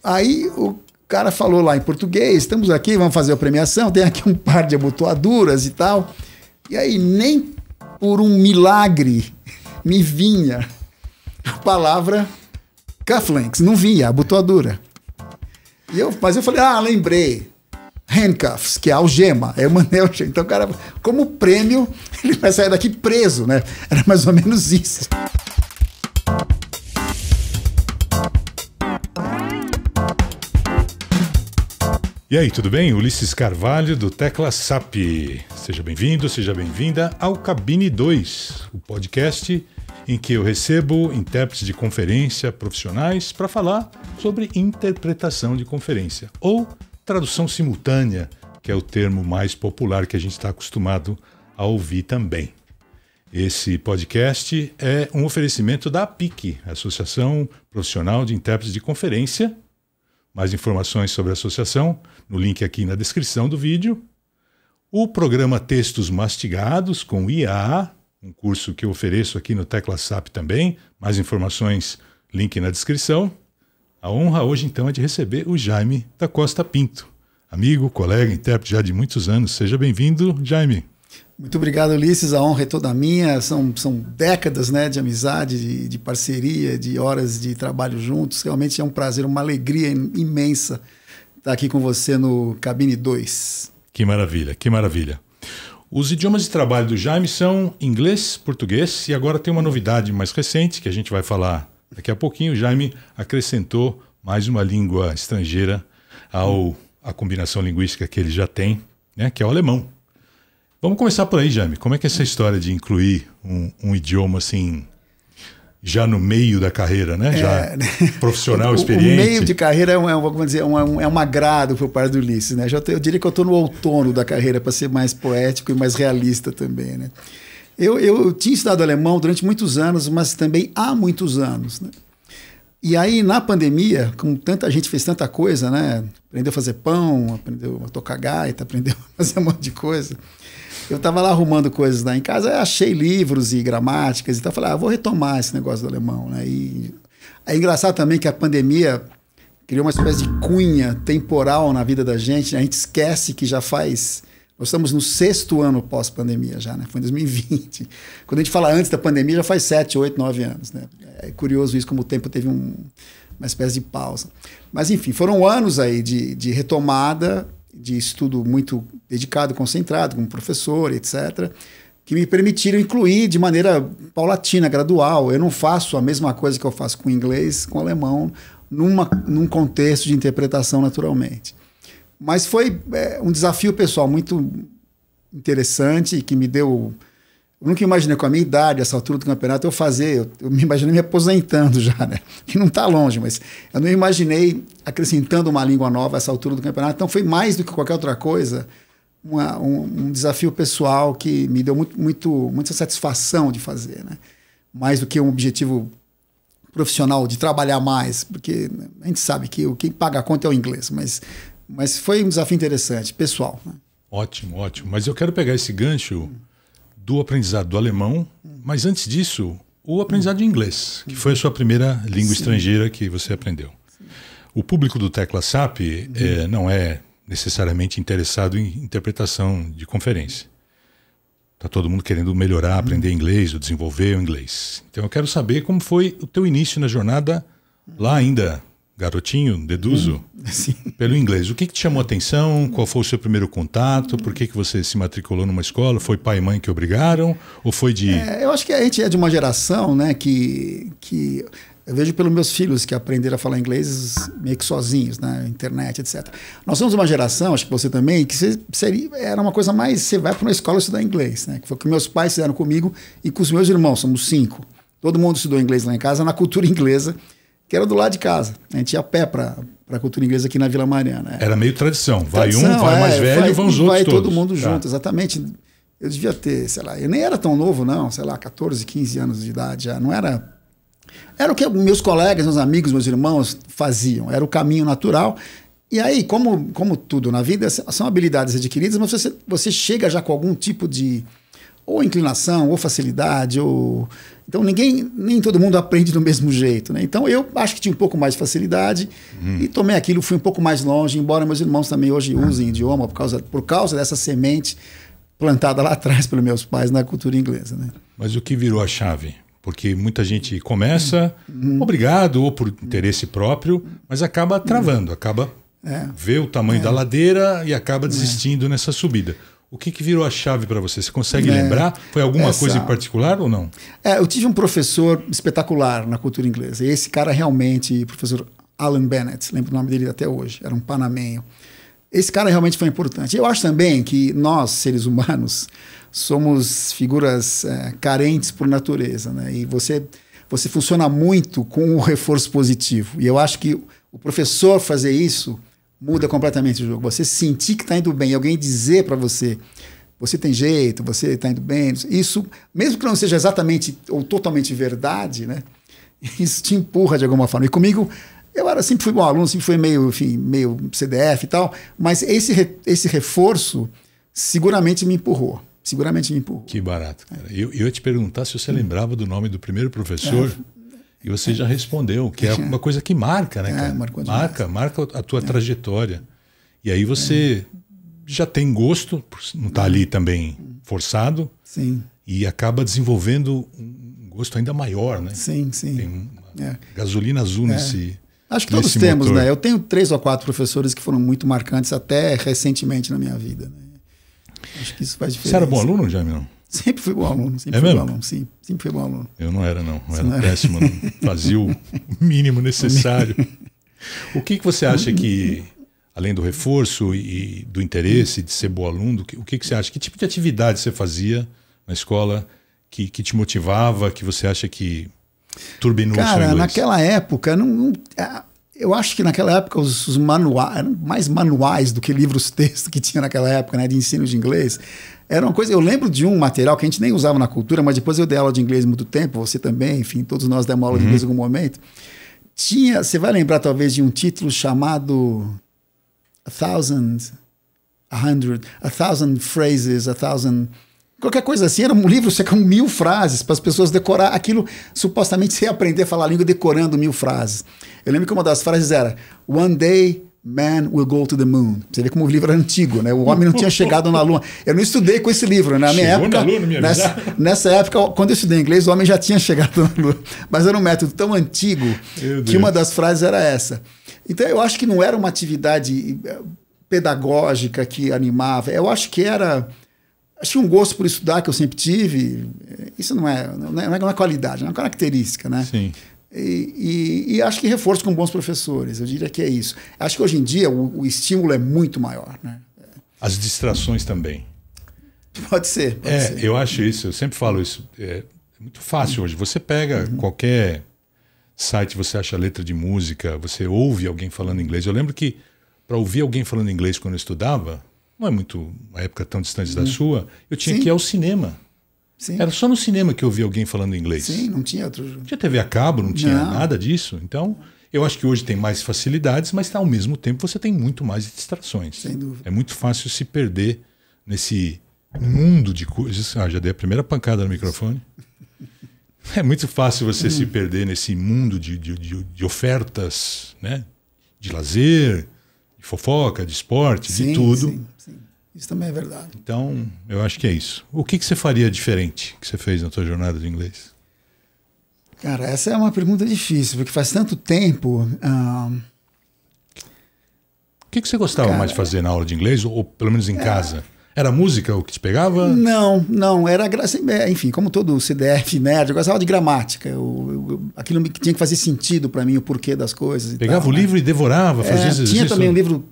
Aí o cara falou lá em português, estamos aqui, vamos fazer a premiação, tem aqui um par de abotoaduras e tal. E aí nem por um milagre me vinha a palavra cufflinks, não vinha, abotoadura. Mas eu falei, lembrei, handcuffs, que é algema. Aí eu mandei algema. Então o cara, como prêmio, ele vai sair daqui preso, né? Era mais ou menos isso. E aí, tudo bem? Ulisses Carvalho, do Tecla SAP. Seja bem-vindo, seja bem-vinda ao Cabine 2, o podcast em que eu recebo intérpretes de conferência profissionais para falar sobre interpretação de conferência, ou tradução simultânea, que é o termo mais popular que a gente está acostumado a ouvir também. Esse podcast é um oferecimento da APIC, Associação Profissional de Intérpretes de Conferência. Mais informações sobre a associação no link aqui na descrição do vídeo. O programa Textos Mastigados com IAA, um curso que eu ofereço aqui no Tecla SAP também. Mais informações, link na descrição. A honra hoje então é de receber o Jaime da Costa Pinto, amigo, colega, intérprete já de muitos anos. Seja bem-vindo, Jaime. Muito obrigado, Ulisses. A honra é toda minha. São décadas, né, de amizade, de parceria, de horas de trabalho juntos. Realmente é um prazer, uma alegria imensa estar aqui com você no Cabine 2. Que maravilha, que maravilha. Os idiomas de trabalho do Jaime são inglês, português e agora tem uma novidade mais recente que a gente vai falar daqui a pouquinho. O Jaime acrescentou mais uma língua estrangeira à combinação linguística que ele já tem, né, que é o alemão. Vamos começar por aí, Jaime. Como é que é essa história de incluir um idioma assim, já no meio da carreira, né? Já profissional, experiente? O meio de carreira é um agrado por parte do Ulisses, né? Eu diria que eu estou no outono da carreira, para ser mais poético e mais realista também, né? Eu tinha estudado alemão durante muitos anos, mas também há muitos anos, né? E aí, na pandemia, como tanta gente fez tanta coisa, né? Aprendeu a fazer pão, aprendeu a tocar gaita, aprendeu a fazer um monte de coisa. Eu estava lá arrumando coisas lá em casa, achei livros e gramáticas e tal, falei, vou retomar esse negócio do alemão, né? E é engraçado também que a pandemia criou uma espécie de cunha temporal na vida da gente, né? A gente esquece que já faz... Nós estamos no 6º ano pós-pandemia já, né? Foi em 2020. Quando a gente fala antes da pandemia, já faz 7, 8, 9 anos, né? É curioso isso, como o tempo teve uma espécie de pausa. Mas, enfim, foram anos aí de retomada, de estudo muito dedicado, concentrado, como professor, etc., que me permitiram incluir de maneira paulatina, gradual. Eu não faço a mesma coisa que eu faço com inglês, com alemão, num contexto de interpretação naturalmente. Mas foi um desafio pessoal muito interessante, que me deu... Eu nunca imaginei com a minha idade, essa altura do campeonato, eu me imaginei me aposentando já, né? Que não está longe, mas eu não imaginei acrescentando uma língua nova a essa altura do campeonato. Então foi mais do que qualquer outra coisa, um desafio pessoal que me deu muita satisfação de fazer, né? Mais do que um objetivo profissional de trabalhar mais, porque a gente sabe que quem paga a conta é o inglês, mas foi um desafio interessante, pessoal, né? Ótimo, ótimo. Mas eu quero pegar esse gancho do aprendizado do alemão, mas antes disso, o aprendizado de inglês, que foi a sua primeira língua estrangeira que você aprendeu. Sim. O público do Tecla SAP não é necessariamente interessado em interpretação de conferência. Está todo mundo querendo melhorar, aprender inglês, ou desenvolver o inglês. Então eu quero saber como foi o teu início na jornada, lá ainda garotinho, deduzo, pelo inglês. O que te chamou a atenção? Qual foi o seu primeiro contato? Por que você se matriculou numa escola? Foi pai e mãe que obrigaram? Ou foi de... eu acho que a gente é de uma geração, né, que eu vejo pelos meus filhos que aprenderam a falar inglês meio que sozinhos, né, internet, etc. Nós somos uma geração, acho que você também, que era uma coisa mais... Você vai para uma escola estudar inglês, né? Que foi o que meus pais fizeram comigo e com os meus irmãos, somos 5. Todo mundo estudou inglês lá em casa, na cultura inglesa, que era do lado de casa. A gente ia a pé para a cultura inglesa aqui na Vila Mariana. Era meio tradição. Vai mais velho, vão os outros vai todos. Todo mundo junto, exatamente. Eu devia ter, sei lá, eu nem era tão novo não, sei lá, 14, 15 anos de idade já. Não era... Era o que meus colegas, meus amigos, meus irmãos faziam. Era o caminho natural. E aí, como tudo na vida, são habilidades adquiridas, mas você chega já com algum tipo de ou inclinação, ou facilidade, ou... Então nem todo mundo aprende do mesmo jeito, né? Então eu acho que tinha um pouco mais de facilidade e tomei aquilo, fui um pouco mais longe, embora meus irmãos também hoje usem idioma por causa dessa semente plantada lá atrás pelos meus pais na cultura inglesa, né? Mas o que virou a chave? Porque muita gente começa, obrigado, ou por interesse próprio, mas acaba travando, acaba vê o tamanho da ladeira e acaba desistindo nessa subida. O que virou a chave para você? Você consegue lembrar? Foi alguma coisa em particular ou não? Eu tive um professor espetacular na cultura inglesa. E esse cara realmente, o professor Alan Bennett, lembro o nome dele até hoje, era um panamenho. Esse cara realmente foi importante. Eu acho também que nós, seres humanos, somos figuras carentes por natureza, né? E você funciona muito com o reforço positivo. E eu acho que o professor fazer isso muda completamente o jogo. Você sentir que está indo bem, alguém dizer para você, você tem jeito, você está indo bem, isso, mesmo que não seja exatamente ou totalmente verdade, né? Isso te empurra de alguma forma. E comigo, sempre fui bom aluno, sempre fui meio CDF e tal, mas esse reforço seguramente me empurrou. Que barato, cara. Eu ia te perguntar se você lembrava do nome do primeiro professor. E você já respondeu, que é uma coisa que marca, né, cara? Marca a tua trajetória. E aí você já tem gosto, não está ali também forçado. Sim. E acaba desenvolvendo um gosto ainda maior, né? Sim. Tem gasolina azul nesse Acho que todos temos, motor, né? Eu tenho 3 ou 4 professores que foram muito marcantes até recentemente na minha vida, né? Acho que isso faz diferença. Você era bom aluno, Jaime, não? Sempre fui bom aluno, sempre fui bom aluno. Eu não era, não. Eu era péssimo, não fazia o mínimo necessário. O que você acha que, além do reforço e do interesse de ser bom aluno, o que você acha? Que tipo de atividade você fazia na escola que te motivava, que você acha que turbinou o seu inglês? Cara, naquela época, eu acho que naquela época os manuais, eram mais manuais do que livros-texto que tinha naquela época, né, de ensino de inglês. Era uma coisa, eu lembro de um material que a gente nem usava na cultura, mas depois eu dei aula de inglês muito tempo, você também, enfim, todos nós demos aula de inglês em algum momento. Você vai lembrar talvez de um título chamado A Thousand Phrases, qualquer coisa assim. Era um livro com 1000 frases para as pessoas decorar aquilo. Supostamente você ia aprender a falar a língua decorando 1000 frases. Eu lembro que uma das frases era One day man will go to the moon. Você vê como o livro era antigo, né? O homem não tinha chegado na lua. Eu não estudei com esse livro, né? Na minha época, nessa época, quando eu estudei inglês, o homem já tinha chegado na lua. Mas era um método tão antigo que uma das frases era essa. Então eu acho que não era uma atividade pedagógica que animava. Eu acho que tinha um gosto por estudar que eu sempre tive. Isso não é qualidade, é uma característica, né? Sim. E acho que reforço com bons professores, eu diria que é isso. Acho que hoje em dia o estímulo é muito maior, né? As distrações também. Pode ser. Eu acho isso, eu sempre falo isso. É muito fácil hoje. Você pega qualquer site, você acha letra de música, você ouve alguém falando inglês. Eu lembro que para ouvir alguém falando inglês quando eu estudava, não é muito uma época tão distante da sua, eu tinha que ir ao cinema. Sim. Era só no cinema que eu via alguém falando inglês. Sim, não tinha outro. Não tinha TV a cabo, não tinha nada disso. Então, eu acho que hoje tem mais facilidades, mas ao mesmo tempo você tem muito mais distrações. Sem dúvida. É muito fácil se perder nesse mundo de coisas. Já dei a primeira pancada no microfone. É muito fácil você se perder nesse mundo de ofertas, né? De lazer, de fofoca, de esporte, de tudo. Sim. Isso também é verdade. Então, eu acho que é isso. O que você faria diferente que você fez na sua jornada de inglês? Cara, essa é uma pergunta difícil, porque faz tanto tempo. O que você gostava mais de fazer na aula de inglês, ou pelo menos em casa? Era música o que te pegava? Não. Era, enfim, como todo CDF nerd, eu gostava de gramática. Aquilo que tinha que fazer sentido para mim, o porquê das coisas. Pegava o livro e devorava, fazia exercício? Tinha também um livro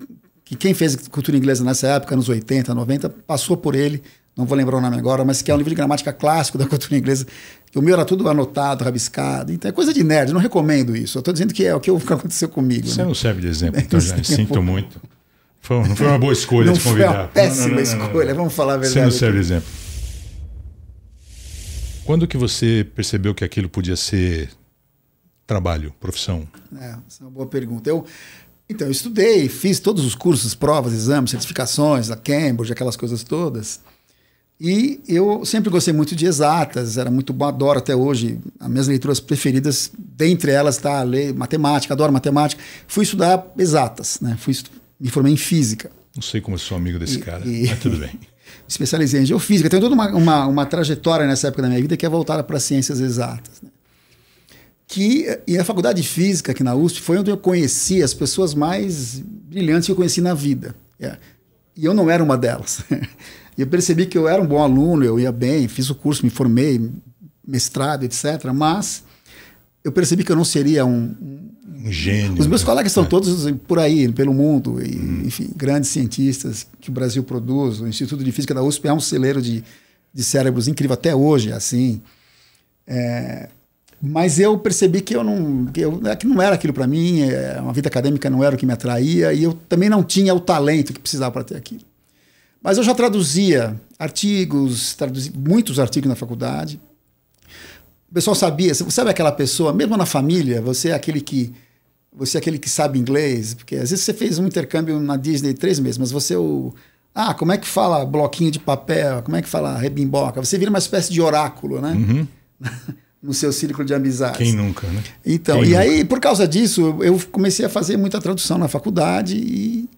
que quem fez cultura inglesa nessa época, nos 80, 90, passou por ele, não vou lembrar o nome agora, mas que é um livro de gramática clássico da cultura inglesa, que o meu era tudo anotado, rabiscado, então é coisa de nerd, não recomendo isso, eu estou dizendo que é o que aconteceu comigo. Você não serve de exemplo, então já sinto muito. Não foi uma boa escolha de convidar. Foi uma péssima escolha, vamos falar a verdade. Você não serve de exemplo. Quando que você percebeu que aquilo podia ser trabalho, profissão? Essa é uma boa pergunta. Eu estudei, fiz todos os cursos, provas, exames, certificações, a Cambridge, aquelas coisas todas. E eu sempre gostei muito de exatas, era muito bom, adoro até hoje. As minhas leituras preferidas, dentre elas está ler matemática, adoro matemática. Fui estudar exatas, né? Me formei em física. Não sei como eu sou amigo desse cara, mas tudo bem. Especializei em geofísica. Tenho toda uma trajetória nessa época da minha vida que é voltada para ciências exatas. Né? E a faculdade de física aqui na USP foi onde eu conheci as pessoas mais brilhantes que eu conheci na vida. E eu não era uma delas. E eu percebi que eu era um bom aluno, eu ia bem, fiz o curso, me formei, mestrado, etc. Mas eu percebi que eu não seria um gênio. Os meus colegas estão todos por aí, pelo mundo, e, enfim, grandes cientistas que o Brasil produz. O Instituto de Física da USP é um celeiro de cérebros incrível até hoje, assim. Mas eu percebi que que não era aquilo para mim, uma vida acadêmica não era o que me atraía, e eu também não tinha o talento que precisava para ter aquilo. Mas eu já traduzia artigos, muitos artigos na faculdade. O pessoal sabia, sabe aquela pessoa, mesmo na família, você é aquele que sabe inglês, porque às vezes você fez um intercâmbio na Disney 3 meses, mas você como é que fala bloquinho de papel, como é que fala rebimboca? Você vira uma espécie de oráculo, né? Uhum. No seu círculo de amizades. Quem nunca, né? Então, aí, por causa disso, eu comecei a fazer muita tradução na faculdade e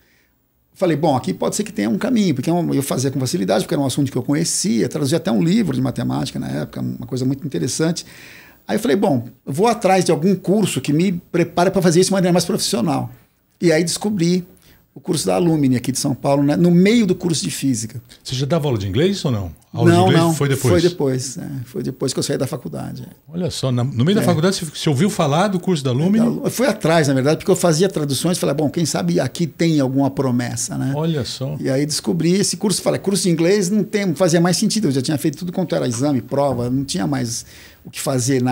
falei, bom, aqui pode ser que tenha um caminho, porque eu fazia com facilidade, porque era um assunto que eu conhecia, traduzia até um livro de matemática na época, uma coisa muito interessante. Aí eu falei, bom, eu vou atrás de algum curso que me prepare para fazer isso de maneira mais profissional. E aí descobri o curso da Alumni aqui de São Paulo, né, no meio do curso de física. Você já dava aula de inglês ou não? Aula de inglês foi depois? Foi depois que eu saí da faculdade. Olha só, no meio da faculdade você ouviu falar do curso da Alumni? Eu fui atrás, na verdade, porque eu fazia traduções e falei, bom, quem sabe aqui tem alguma promessa, né? Olha só. E aí descobri esse curso, falei, curso de inglês não fazia mais sentido, eu já tinha feito tudo quanto era exame, prova, não tinha mais o que fazer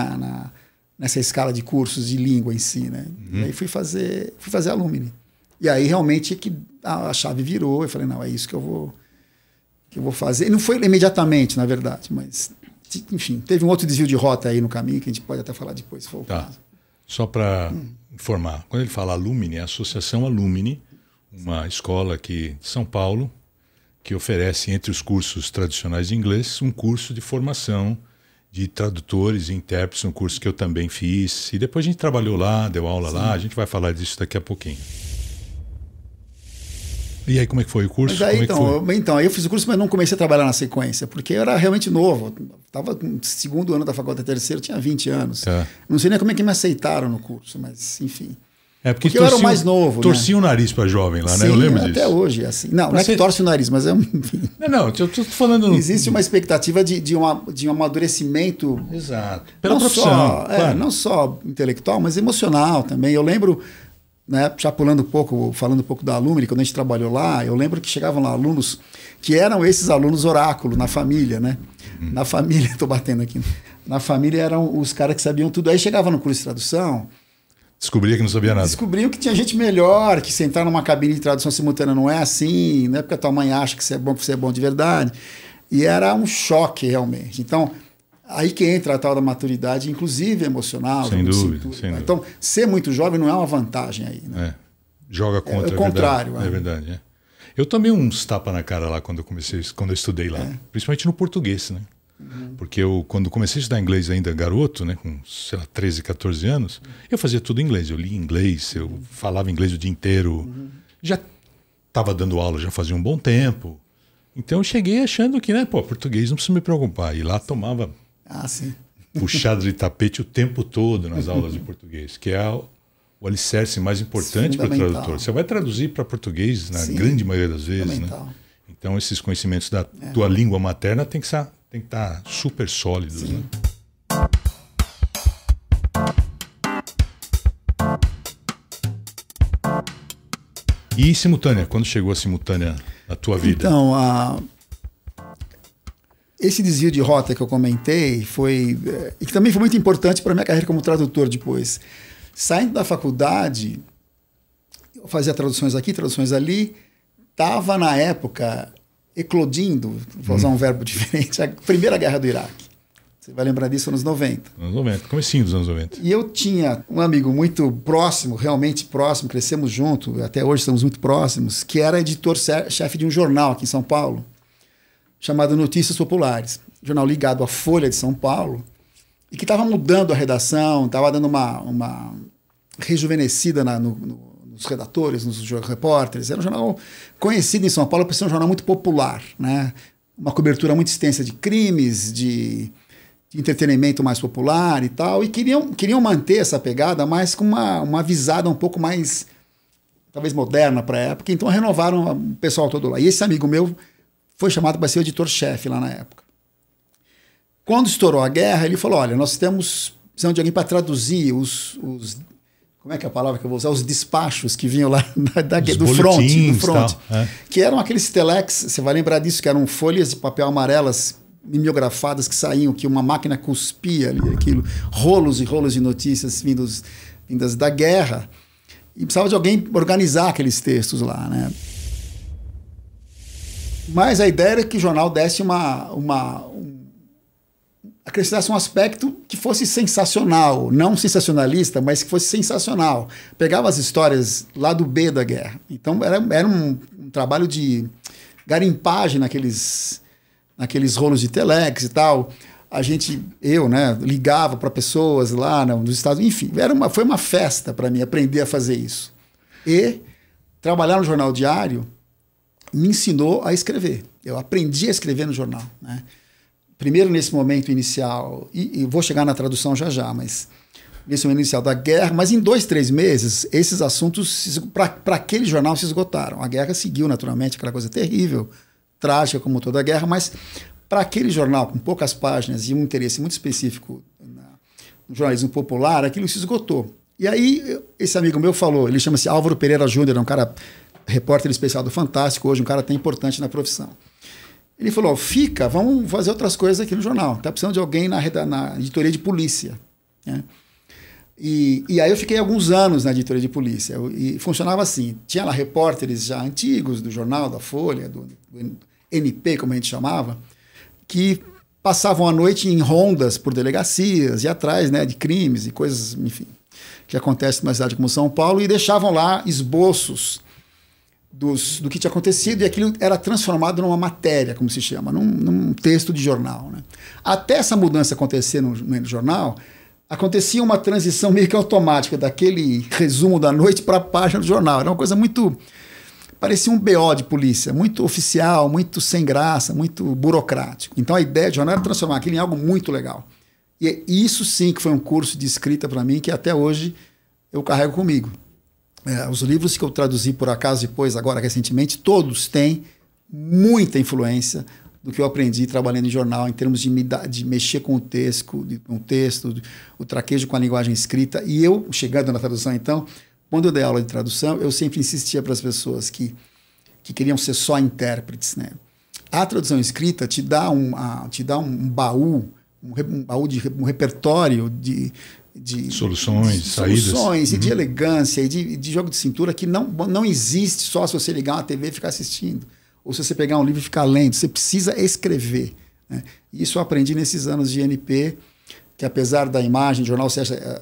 nessa escala de cursos de língua em si, né? E aí fui fazer Alumni. E aí realmente que a chave virou, eu falei, não, é isso que eu vou fazer. E não foi imediatamente, na verdade, mas, enfim, teve um outro desvio de rota aí no caminho, que a gente pode até falar depois, se for o caso. Só para informar, quando ele fala Alumni, é a Associação Alumni, uma escola aqui de São Paulo, que oferece, entre os cursos tradicionais de inglês, um curso de formação de tradutores e intérpretes, um curso que eu também fiz. E depois a gente trabalhou lá, deu aula lá, a gente vai falar disso daqui a pouquinho. E aí, como é que foi o curso? Aí eu fiz o curso, mas não comecei a trabalhar na sequência, porque eu era realmente novo. Estava no segundo ano da faculdade, terceiro, tinha 20 anos. Não sei nem como é que me aceitaram no curso, mas enfim. Porque eu era o mais novo. Torcia o nariz para jovem lá, sim, né? Eu lembro disso. Até hoje, assim. Não é que torce o nariz, mas enfim. Não, eu estou falando... Existe uma expectativa de um amadurecimento... Exato. Pela profissão, claro. Não só intelectual, mas emocional também. Eu lembro... Né, já falando um pouco da Alumni, quando a gente trabalhou lá, eu lembro que chegavam lá alunos que eram esses alunos oráculo na família, né? Na família, estou batendo aqui. Na família eram os caras que sabiam tudo. Aí chegava no curso de tradução... Descobria que não sabia nada. Descobriam que tinha gente melhor, que sentar numa cabine de tradução simultânea não é assim, não é porque a tua mãe acha que você é bom de verdade. E era um choque, realmente. Então... Aí que entra a tal da maturidade, inclusive emocional. Sem dúvida. Então, ser muito jovem não é uma vantagem aí. Né? Joga contra. É o contrário. É verdade. Eu tomei uns tapas na cara lá quando eu estudei lá. Principalmente no português, né? Porque quando comecei a estudar inglês ainda garoto, né, com, sei lá, 13, 14 anos, eu fazia tudo em inglês. Eu lia inglês, eu falava inglês o dia inteiro. Já estava dando aula, já fazia um bom tempo. Então eu cheguei achando que, né, português não precisa me preocupar. E lá tomava... sim. Puxado de tapete o tempo todo nas aulas de português, que é o alicerce mais importante para o tradutor. Você vai traduzir para português na grande maioria das vezes, né? Então esses conhecimentos da tua língua materna tem que estar super sólidos. Né? E simultânea? Quando chegou a simultânea na tua vida? Então, esse desvio de rota que eu comentei e que também foi muito importante para a minha carreira como tradutor depois. Saindo da faculdade, eu fazia traduções aqui, traduções ali, estava na época eclodindo, vou usar um verbo diferente, a Primeira Guerra do Iraque. Você vai lembrar disso nos 90. Anos 90, comecinho dos anos 90. E eu tinha um amigo muito próximo, realmente próximo, crescemos juntos, até hoje estamos muito próximos, que era editor-chefe de um jornal aqui em São Paulo, chamado Notícias Populares, jornal ligado à Folha de São Paulo, e que estava mudando a redação, estava dando uma rejuvenescida nos redatores, nos repórteres. Era um jornal conhecido em São Paulo por ser um jornal muito popular, né? Uma cobertura muito extensa de crimes, de entretenimento mais popular e tal, e queriam manter essa pegada, mas com uma visada um pouco mais, talvez moderna para a época, então renovaram o pessoal todo lá. E esse amigo meu foi chamado para ser o editor-chefe lá na época. Quando estourou a guerra, ele falou, olha, nós precisamos de alguém para traduzir os como é que é a palavra que eu vou usar? Os despachos que vinham lá do front, que eram aqueles telex, você vai lembrar disso, que eram folhas de papel amarelas mimeografadas que saíam, que uma máquina cuspia ali, aquilo, rolos e rolos de notícias vindas da guerra, e precisava de alguém organizar aqueles textos lá, né? Mas a ideia era que o jornal desse acrescentasse um aspecto que fosse sensacional, não sensacionalista, mas que fosse sensacional. Pegava as histórias lá do B da guerra. Então era um trabalho de garimpagem naqueles rolos de telex e tal. Eu, né, ligava para pessoas lá nos Estados Unidos. Enfim, foi uma festa para mim aprender a fazer isso. E trabalhar no jornal diário me ensinou a escrever. Eu aprendi a escrever no jornal, né? Primeiro, nesse momento inicial, e vou chegar na tradução já, mas nesse momento inicial da guerra, mas em 2, 3 meses, esses assuntos, para aquele jornal, se esgotaram. A guerra seguiu, naturalmente, aquela coisa terrível, trágica como toda a guerra, mas para aquele jornal, com poucas páginas e um interesse muito específico no jornalismo popular, aquilo se esgotou. E aí, esse amigo meu falou, ele chama-se Álvaro Pereira Júnior, é um cara, repórter especial do Fantástico, hoje um cara até importante na profissão. Ele falou, vamos fazer outras coisas aqui no jornal. Está precisando de alguém na editoria de polícia, né? E aí eu fiquei alguns anos na editoria de polícia. E funcionava assim, tinha lá repórteres já antigos do jornal, da Folha, do NP, como a gente chamava, que passavam a noite em rondas por delegacias e atrás, né, de crimes e coisas, enfim, que acontecem numa cidade como São Paulo, e deixavam lá esboços do que tinha acontecido, e aquilo era transformado numa matéria, como se chama, num texto de jornal, né? Até essa mudança acontecer no jornal, acontecia uma transição meio que automática daquele resumo da noite para a página do jornal. Era uma coisa muito... parecia um BO de polícia, muito oficial, muito sem graça, muito burocrático. Então a ideia de jornal era transformar aquilo em algo muito legal. E isso sim que foi um curso de escrita para mim, que até hoje eu carrego comigo. Os livros que eu traduzi por acaso depois, agora recentemente, todos têm muita influência do que eu aprendi trabalhando em jornal, em termos de mexer com o texto, o traquejo com a linguagem escrita. E eu, chegando na tradução então, quando eu dei aula de tradução, eu sempre insistia para as pessoas que queriam ser só intérpretes, né? A tradução escrita te dá um baú, um repertório de soluções, saídas. E de elegância, e de jogo de cintura que não existe só se você ligar uma TV e ficar assistindo, ou se você pegar um livro e ficar lendo. Você precisa escrever, né? Isso eu aprendi nesses anos de NP, que apesar da imagem, o jornal,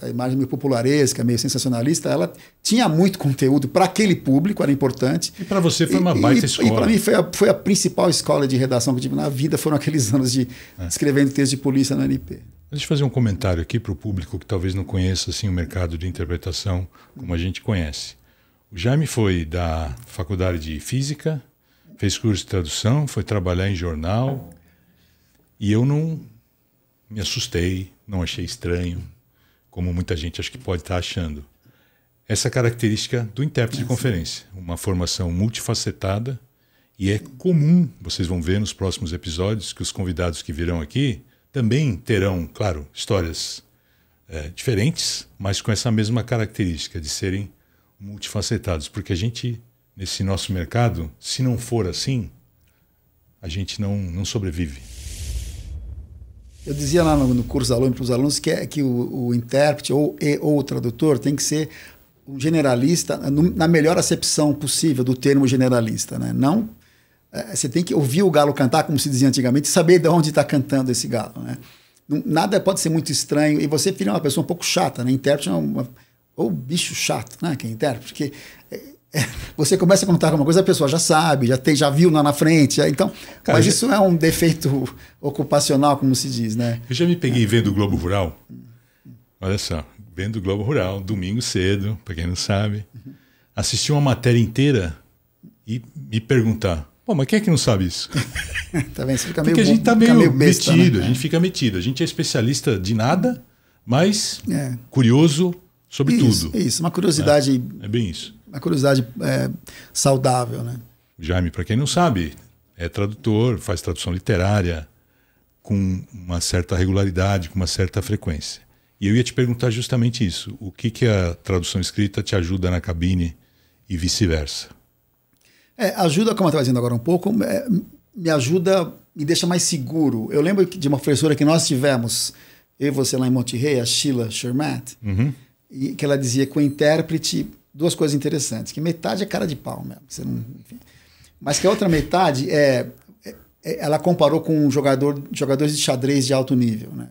a imagem meio popularesca, meio sensacionalista, ela tinha muito conteúdo para aquele público, era importante. E para você foi uma baita escola. E para mim foi a principal escola de redação que eu tive na vida, foram aqueles anos de escrevendo texto de polícia no NP. Deixa eu fazer um comentário aqui para o público que talvez não conheça assim, o mercado de interpretação como a gente conhece. O Jaime foi da faculdade de Física, fez curso de tradução, foi trabalhar em jornal, e eu não me assustei, não achei estranho, como muita gente acho que pode estar achando. Essa característica do intérprete de conferência, uma formação multifacetada, e é comum, vocês vão ver nos próximos episódios, que os convidados que virão aqui também terão, claro, histórias diferentes, mas com essa mesma característica de serem multifacetados, porque a gente, nesse nosso mercado, se não for assim, a gente não sobrevive. Eu dizia lá no curso para os alunos que o intérprete ou o tradutor tem que ser um generalista na melhor acepção possível do termo generalista, né? Não, você tem que ouvir o galo cantar, como se dizia antigamente, e saber de onde está cantando esse galo, né? Nada pode ser muito estranho, e você vira uma pessoa um pouco chata, né? Intérprete ou bicho chato, né? Que é intérprete, porque Você começa a contar alguma coisa, a pessoa já sabe, já viu lá na frente. Então, cara, mas isso é um defeito ocupacional, como se diz, né? Eu já me peguei vendo o Globo Rural. Olha só, vendo o Globo Rural, domingo cedo, para quem não sabe. Assistir uma matéria inteira e me perguntar, pô, mas quem é que não sabe isso? Tá vendo? Você fica Porque a gente tá meio besta, metido, né? a gente fica metido. A gente é especialista de nada, mas curioso sobre tudo. Isso, uma curiosidade. É bem isso. Uma curiosidade saudável, né? Jaime, para quem não sabe, é tradutor, faz tradução literária com uma certa regularidade, com uma certa frequência. E eu ia te perguntar justamente isso. O que a tradução escrita te ajuda na cabine e vice-versa? Ajuda, como eu estava dizendo agora um pouco, me ajuda, me deixa mais seguro. Eu lembro de uma professora que nós tivemos, eu e você lá em Monterrey, a Sheila Shermat, e que ela dizia que o intérprete, duas coisas interessantes, que metade é cara de pau mesmo, você não, enfim. Mas que a outra metade ela comparou com jogadores de xadrez de alto nível, né?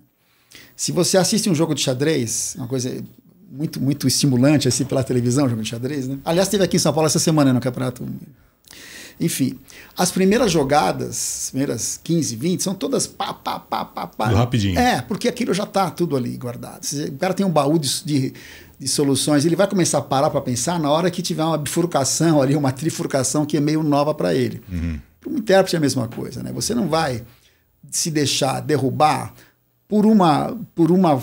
Se você assiste um jogo de xadrez, uma coisa muito, muito estimulante assim pela televisão, jogo de xadrez, né? Aliás, teve aqui em São Paulo essa semana no campeonato. Enfim, as primeiras jogadas, as primeiras 15, 20, são todas pá. Do rapidinho. Porque aquilo já está tudo ali guardado. O cara tem um baú de soluções, ele vai começar a parar para pensar na hora que tiver uma bifurcação ali, uma trifurcação que é meio nova para ele. Para um intérprete é a mesma coisa, né? Você não vai se deixar derrubar por uma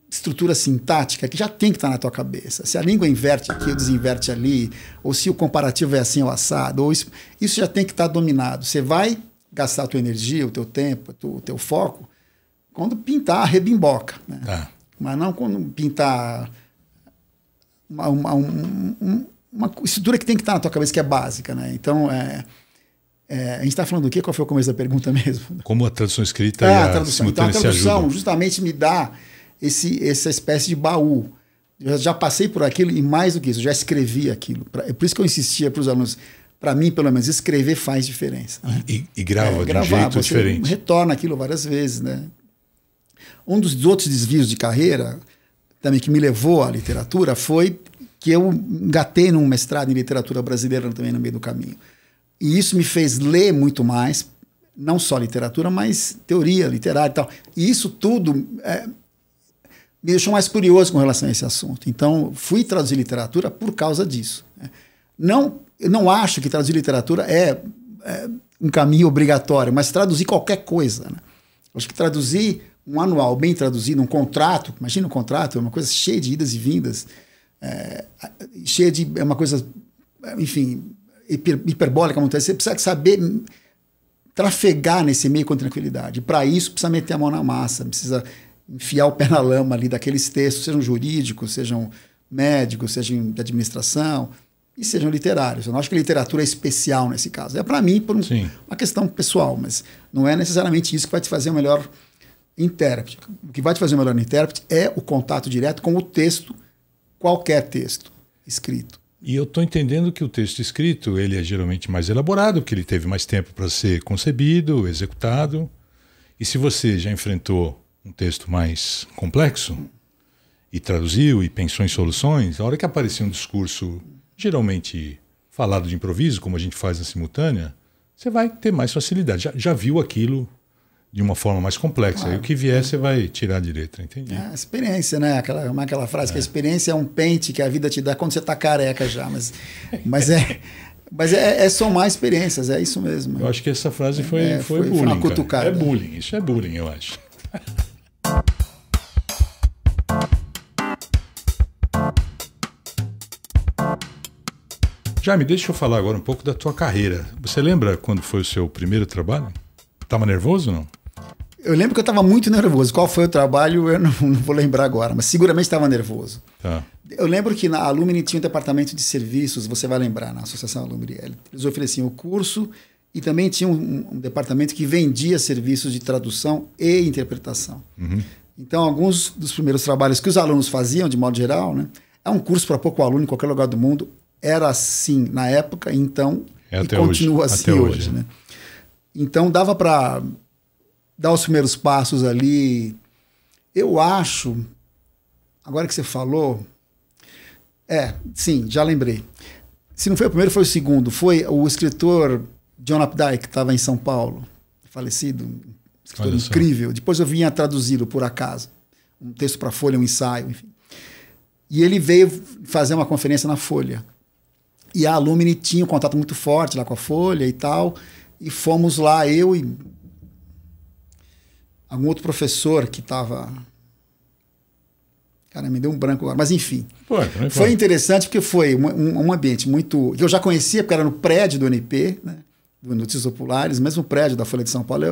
estrutura sintática que já tem que estar na tua cabeça. Se a língua inverte aqui ou desinverte ali, ou se o comparativo é assim ou assado, ou isso já tem que estar dominado. Você vai gastar a tua energia, o teu tempo, o teu foco, quando pintar, rebimboca. Né? Mas não quando pintar uma estrutura que tem que estar na tua cabeça, que é básica. Né? Então, a gente está falando do quê? Qual foi o começo da pergunta mesmo? Como a tradução escrita e a tradução. Então, a tradução justamente me dá essa espécie de baú. Eu já passei por aquilo e mais do que isso, eu já escrevi aquilo. É por isso que eu insistia para os alunos, para mim, pelo menos, escrever faz diferença. Né? E grava de um jeito diferente. Retorna aquilo várias vezes. Né? Um dos outros desvios de carreira também que me levou à literatura foi que eu engatei num mestrado em literatura brasileira também no meio do caminho. E isso me fez ler muito mais, não só literatura, mas teoria literária e tal. E isso tudo me deixou mais curioso com relação a esse assunto. Então, fui traduzir literatura por causa disso. Eu não acho que traduzir literatura é um caminho obrigatório, mas traduzir qualquer coisa. Né? Acho que traduzir um anual bem traduzido, um contrato, imagina um contrato, é uma coisa cheia de idas e vindas, cheia de... é uma coisa, enfim, hiperbólica, você precisa saber trafegar nesse meio com tranquilidade. Para isso, precisa meter a mão na massa, precisa enfiar o pé na lama ali daqueles textos, sejam jurídicos, sejam médicos, sejam de administração e sejam literários. Eu não acho que a literatura é especial nesse caso. É para mim por uma questão pessoal, mas não é necessariamente isso que vai te fazer o melhor intérprete. O que vai te fazer o melhor intérprete é o contato direto com o texto, qualquer texto escrito. E eu estou entendendo que o texto escrito ele é geralmente mais elaborado, porque ele teve mais tempo para ser concebido, executado. E se você já enfrentou um texto mais complexo e traduziu e pensou em soluções, a hora que aparecia um discurso geralmente falado de improviso, como a gente faz na simultânea, você vai ter mais facilidade. Já viu aquilo de uma forma mais complexa. Aí o que vier você vai tirar de letra, entendi. A experiência, né? Aquela frase que a experiência é um pente que a vida te dá quando você está careca já. Mas é somar experiências, é isso mesmo. Eu acho que essa frase foi bullying. Foi uma cutucada. É bullying, isso é bullying, eu acho. Jaime, deixa eu falar agora um pouco da tua carreira. Você lembra quando foi o seu primeiro trabalho? Estava nervoso ou não? Eu lembro que eu estava muito nervoso. Qual foi o trabalho, eu não vou lembrar agora, mas seguramente estava nervoso. Tá. Eu lembro que na Alumni tinha um departamento de serviços, você vai lembrar, na Associação Alumni. Eles ofereciam o curso e também tinha um departamento que vendia serviços de tradução e interpretação. Então, alguns dos primeiros trabalhos que os alunos faziam, de modo geral, né, é um curso para pouco aluno em qualquer lugar do mundo. Era assim na época, então, e continua assim hoje. Né? Então, dava para dar os primeiros passos ali. Eu acho, agora que você falou, sim, já lembrei. Se não foi o primeiro, foi o segundo. Foi o escritor John Updike, que estava em São Paulo, falecido, um escritor incrível. Depois eu vinha traduzi-lo, por acaso. Um texto para a Folha, um ensaio, enfim. E ele veio fazer uma conferência na Folha. E a Alumni tinha um contato muito forte lá com a Folha e tal. E fomos lá, eu e algum outro professor que estava... Cara, me deu um branco agora. Mas, enfim. Foi interessante porque foi um ambiente muito... que eu já conhecia, porque era no prédio do NP, né? Do Notícias Populares, mesmo prédio da Folha de São Paulo.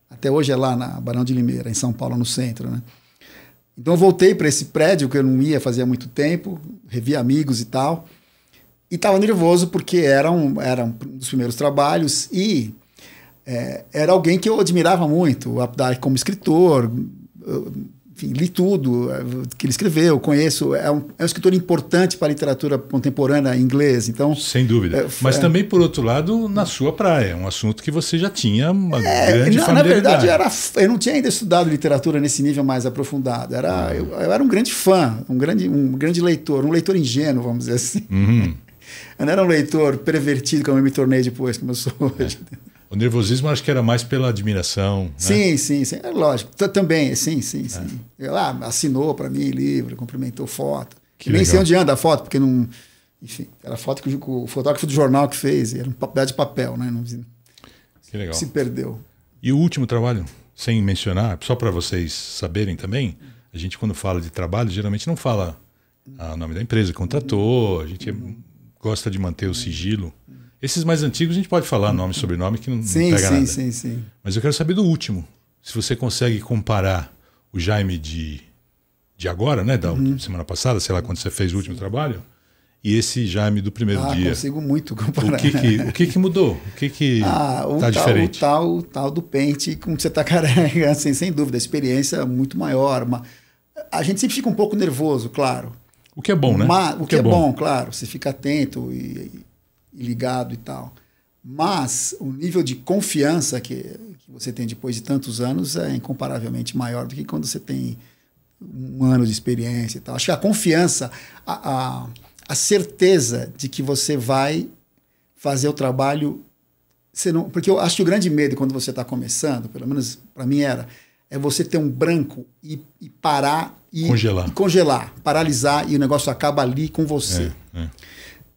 Até hoje é lá na Barão de Limeira, em São Paulo, no centro, né? Então eu voltei para esse prédio, que eu não ia fazia muito tempo, revi amigos e tal, e estava nervoso porque era um dos primeiros trabalhos e era alguém que eu admirava muito, o Updike como escritor, enfim, li tudo que ele escreveu, conheço, é um escritor importante para a literatura contemporânea em inglês, então... Sem dúvida, mas também, por outro lado, na sua praia, um assunto que você já tinha uma grande familiaridade. Na verdade, eu não tinha ainda estudado literatura nesse nível mais aprofundado, eu era um grande fã, um grande leitor, um leitor ingênuo, vamos dizer assim. Uhum. Eu não era um leitor pervertido como eu me tornei depois, como eu sou hoje. O nervosismo acho que era mais pela admiração. Sim, né? sim. É lógico. Também, sim. Ele assinou para mim livro, cumprimentou foto. Que nem sei onde anda a foto, porque não... Enfim, era a foto que o fotógrafo do jornal que fez. Era um pedaço de papel, né? Não, que legal. Se perdeu. E o último trabalho, sem mencionar, só para vocês saberem também, a gente quando fala de trabalho, geralmente não fala o nome da empresa que contratou, a gente gosta de manter o sigilo. Esses mais antigos a gente pode falar nome e sobrenome que não pega nada. Sim. Mas eu quero saber do último. Se você consegue comparar o Jaime de agora, né? Da semana passada, sei lá, quando você fez o último trabalho, e esse Jaime do primeiro dia. Consigo muito comparar. O que mudou? O que está diferente? O tal do pente, como você está carregando, assim, sem dúvida. A experiência é muito maior. A gente sempre fica um pouco nervoso, claro. O que é bom, né? O que é bom, claro. Você fica atento e ligado e tal. Mas o nível de confiança que você tem depois de tantos anos é incomparavelmente maior do que quando você tem um ano de experiência e tal. Acho que a confiança, a certeza de que você vai fazer o trabalho... porque eu acho que o grande medo quando você está começando, pelo menos para mim é você ter um branco e parar e congelar, paralisar, e o negócio acaba ali com você.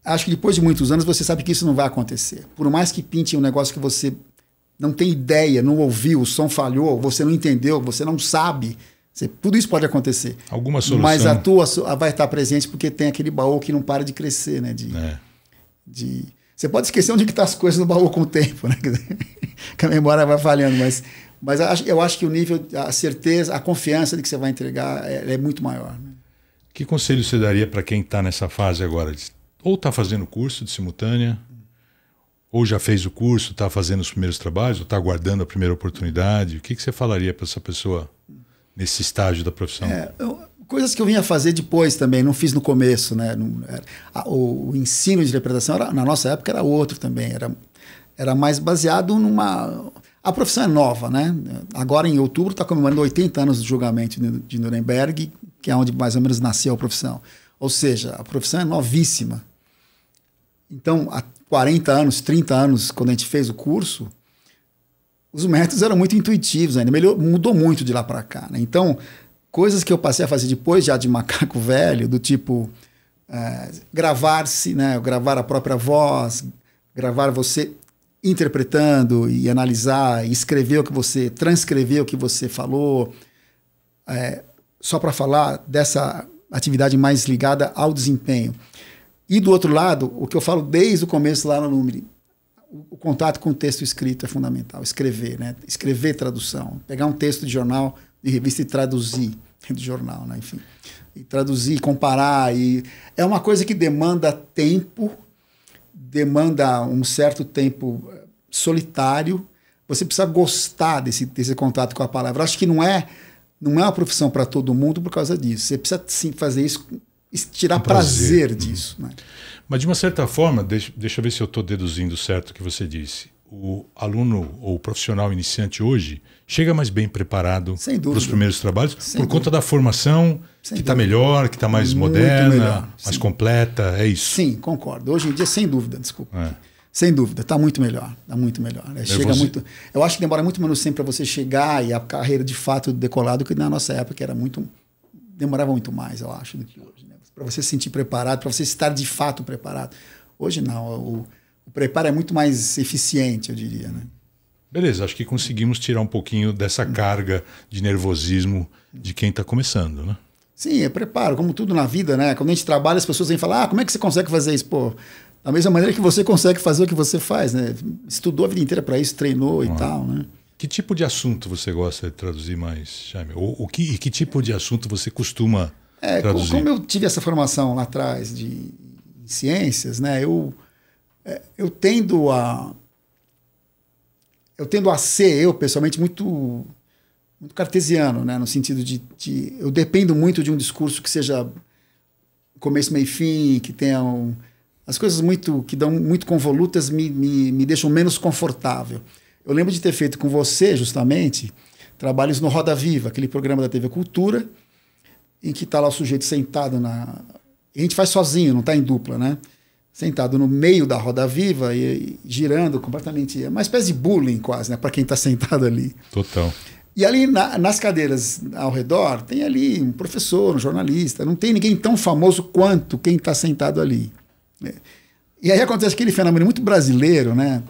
Acho que depois de muitos anos você sabe que isso não vai acontecer. Por mais que pinte um negócio que você não tem ideia, não ouviu, o som falhou, você não entendeu, você não sabe, tudo isso pode acontecer. Alguma solução. Mas a tua vai estar presente porque tem aquele baú que não para de crescer, né? Você pode esquecer onde estão as coisas no baú com o tempo, né? Que a memória vai falhando, mas eu acho que o nível, a certeza, a confiança de que você vai entregar é muito maior. Né? Que conselho você daria para quem está nessa fase agora? Ou está fazendo curso de simultânea, ou já fez o curso, está fazendo os primeiros trabalhos, ou está aguardando a primeira oportunidade. O que você falaria para essa pessoa nesse estágio da profissão? Coisas que eu vinha fazer depois também, não fiz no começo. Né? O ensino de interpretação, na nossa época, era outro também. Era mais baseado numa... A profissão é nova, né? Agora, em outubro, está comemorando 80 anos do julgamento de Nuremberg, que é onde mais ou menos nasceu a profissão. Ou seja, a profissão é novíssima. Então, há 40 anos, 30 anos, quando a gente fez o curso, os métodos eram muito intuitivos ainda. Mudou muito de lá para cá. Né? Então, coisas que eu passei a fazer depois já de macaco velho, do tipo gravar-se, né? Gravar a própria voz, gravar você interpretando e analisar, e escrever transcrever o que você falou, só para falar dessa atividade mais ligada ao desempenho. E do outro lado, o que eu falo desde o começo lá no Lumire, o contato com o texto escrito é fundamental. Escrever, né? Escrever tradução. Pegar um texto de jornal, de revista e traduzir de jornal, né? Enfim. E traduzir, comparar. É uma coisa que demanda tempo, demanda um certo tempo solitário. Você precisa gostar desse contato com a palavra. Acho que não é uma profissão para todo mundo por causa disso. Você precisa sim fazer isso, tirar prazer disso. Né? Mas de uma certa forma, deixa eu ver se eu estou deduzindo certo o que você disse. O aluno ou o profissional iniciante hoje chega mais bem preparado para os primeiros trabalhos por conta da formação que está melhor, que está mais moderna, mais completa, é isso? Sim, concordo. Hoje em dia, sem dúvida, desculpa. Sem dúvida, está muito melhor. Está muito melhor. Chega muito, eu acho que demora muito menos tempo para você chegar e a carreira de fato decolar do que na nossa época, que era demorava muito mais, eu acho, do que hoje. Né? Para você se sentir preparado, para você estar de fato preparado. Hoje não, o preparo é muito mais eficiente, eu diria, né? Beleza, acho que conseguimos tirar um pouquinho dessa carga de nervosismo de quem está começando, né? Sim, é preparo, como tudo na vida, né? Quando a gente trabalha, as pessoas vêm falar, como é que você consegue fazer isso? Pô, da mesma maneira que você consegue fazer o que você faz, né? Estudou a vida inteira para isso, treinou e tal, né? Que tipo de assunto você gosta de traduzir mais, Jaime? Que tipo de assunto você costuma traduzir? Como eu tive essa formação lá atrás de ciências, né? Eu tendo a ser, eu pessoalmente, muito cartesiano, né? No sentido de eu dependo muito de um discurso que seja começo, meio e fim, que tenha as coisas que dão muito convolutas me deixam menos confortável. Eu lembro de ter feito com você, justamente, trabalhos no Roda Viva, aquele programa da TV Cultura, em que está lá o sujeito sentado a gente faz sozinho, não está em dupla, né? Sentado no meio da roda viva e girando completamente. É uma espécie de bullying quase, né? Para quem está sentado ali. Total. E ali nas cadeiras ao redor tem ali um professor, um jornalista. Não tem ninguém tão famoso quanto quem está sentado ali. E aí acontece aquele fenômeno muito brasileiro, né?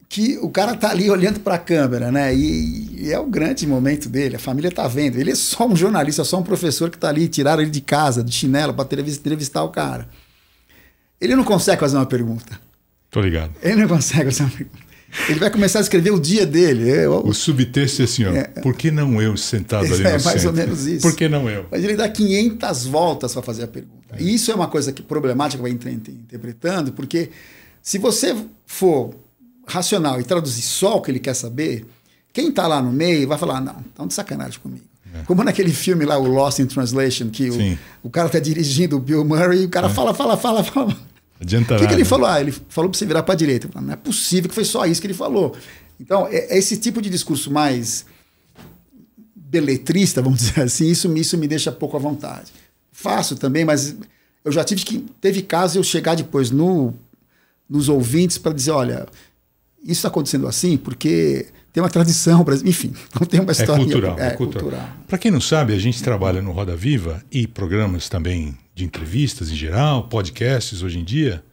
Que o cara tá ali olhando para a câmera, né? E é o grande momento dele, a família tá vendo. Ele é só um jornalista, só um professor que tá ali, tiraram ele de casa, de chinelo, para entrevistar o cara. Ele não consegue fazer uma pergunta. Tô ligado. Ele não consegue fazer uma pergunta. Ele vai começar a escrever o dia dele. O subtexto é assim, ó. Por que não eu sentado ali no centro? É mais ou menos isso. Por que não eu? Mas ele dá 500 voltas para fazer a pergunta. E isso é uma coisa problemática que vai interpretando, porque se você for racional e traduzir só o que ele quer saber, quem está lá no meio vai falar, não, estão de sacanagem comigo. Como naquele filme lá, o Lost in Translation, que o cara está dirigindo o Bill Murray e o cara fala. Adianta o que ele falou? Ele falou para você virar para a direita. Não é possível que foi só isso que ele falou. Então, esse tipo de discurso mais beletrista, vamos dizer assim, isso me deixa pouco à vontade. Faço também, mas eu já teve caso de eu chegar depois nos ouvintes para dizer, olha, isso está acontecendo assim porque tem uma tradição, enfim, não tem uma história. É cultural. Para quem não sabe, a gente trabalha no Roda Viva e programas também de entrevistas em geral, podcasts hoje em dia,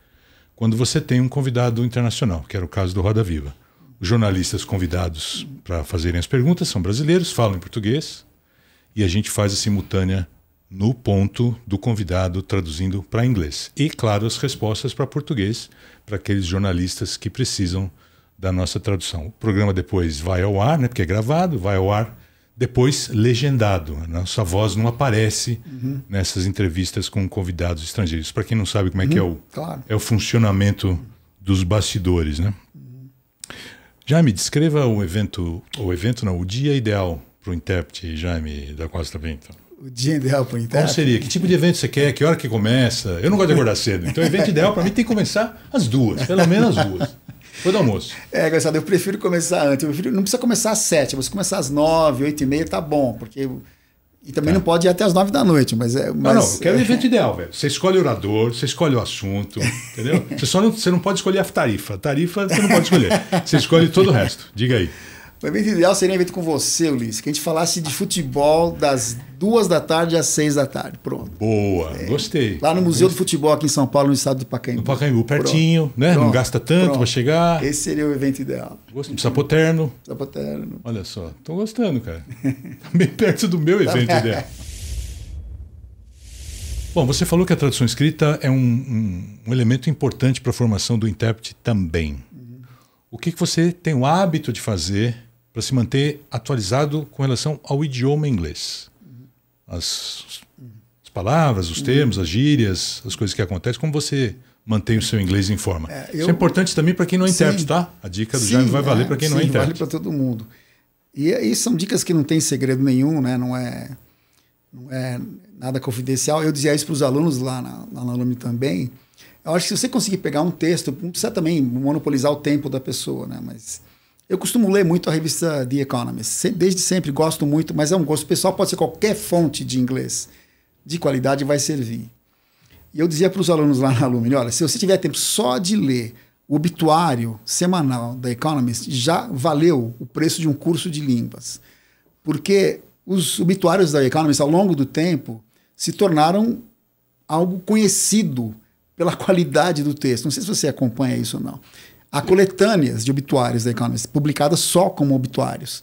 quando você tem um convidado internacional, que era o caso do Roda Viva. Os jornalistas convidados para fazerem as perguntas são brasileiros, falam em português, e a gente faz a simultânea no ponto do convidado traduzindo para inglês. E, claro, as respostas para português, para aqueles jornalistas que precisam da nossa tradução. O programa depois vai ao ar, né, porque é gravado, vai ao ar, depois legendado. A nossa voz não aparece nessas entrevistas com convidados estrangeiros. Para quem não sabe como é que é o funcionamento dos bastidores, né? Jaime, descreva o dia ideal para o intérprete, Jaime da Costa Pinto. O dia ideal para o intérprete? Qual seria? Que tipo de evento você quer? Que hora que começa? Eu não gosto de acordar cedo. Então o evento ideal para mim tem que começar às 2, pelo menos às 2. Depois do almoço. Engraçado, eu prefiro começar antes. Não precisa começar às 7, você começar às 9, 8h30 tá bom, porque... E também não pode ir até às 9 da noite, mas... Não, eu quero o evento ideal, velho. Você escolhe o orador, você escolhe o assunto, entendeu? Você não pode escolher a tarifa. A tarifa você não pode escolher. Você escolhe todo o resto. Diga aí. O evento ideal seria um evento com você, Ulisses, que a gente falasse de futebol das 2 da tarde às 6 da tarde. Pronto. Boa, gostei. Lá no Museu do Futebol aqui em São Paulo, no estado do Pacaembu. No Pacaembu, pertinho, né? Pronto. Não gasta tanto para chegar. Esse seria o evento ideal. Não precisa pôr terno. Precisa pôr terno. Olha só, tô gostando, cara. Tá bem perto do meu evento ideal. Bom, você falou que a tradução escrita é um elemento importante para a formação do intérprete também. O que você tem o hábito de fazer para se manter atualizado com relação ao idioma inglês? As palavras, os termos, as gírias, as coisas que acontecem, como você mantém o seu inglês em forma? Isso é importante também para quem não é intérprete, tá? A dica do Jaime vai valer para quem não é intérprete. Vale para todo mundo. E são dicas que não tem segredo nenhum, né? Não é nada confidencial. Eu dizia isso para os alunos lá na Alumni também. Eu acho que se você conseguir pegar um texto, não precisa também monopolizar o tempo da pessoa, né? Mas Eu costumo ler muito a revista The Economist. Desde sempre gosto muito, mas é um gosto pessoal. Pode ser qualquer fonte de inglês de qualidade vai servir. E eu dizia para os alunos lá na Lumine, olha, se você tiver tempo só de ler o obituário semanal da Economist, já valeu o preço de um curso de línguas. Porque os obituários da Economist, ao longo do tempo, se tornaram algo conhecido pela qualidade do texto. Não sei se você acompanha isso ou não. Há coletâneas de obituários da Economist, publicadas só como obituários.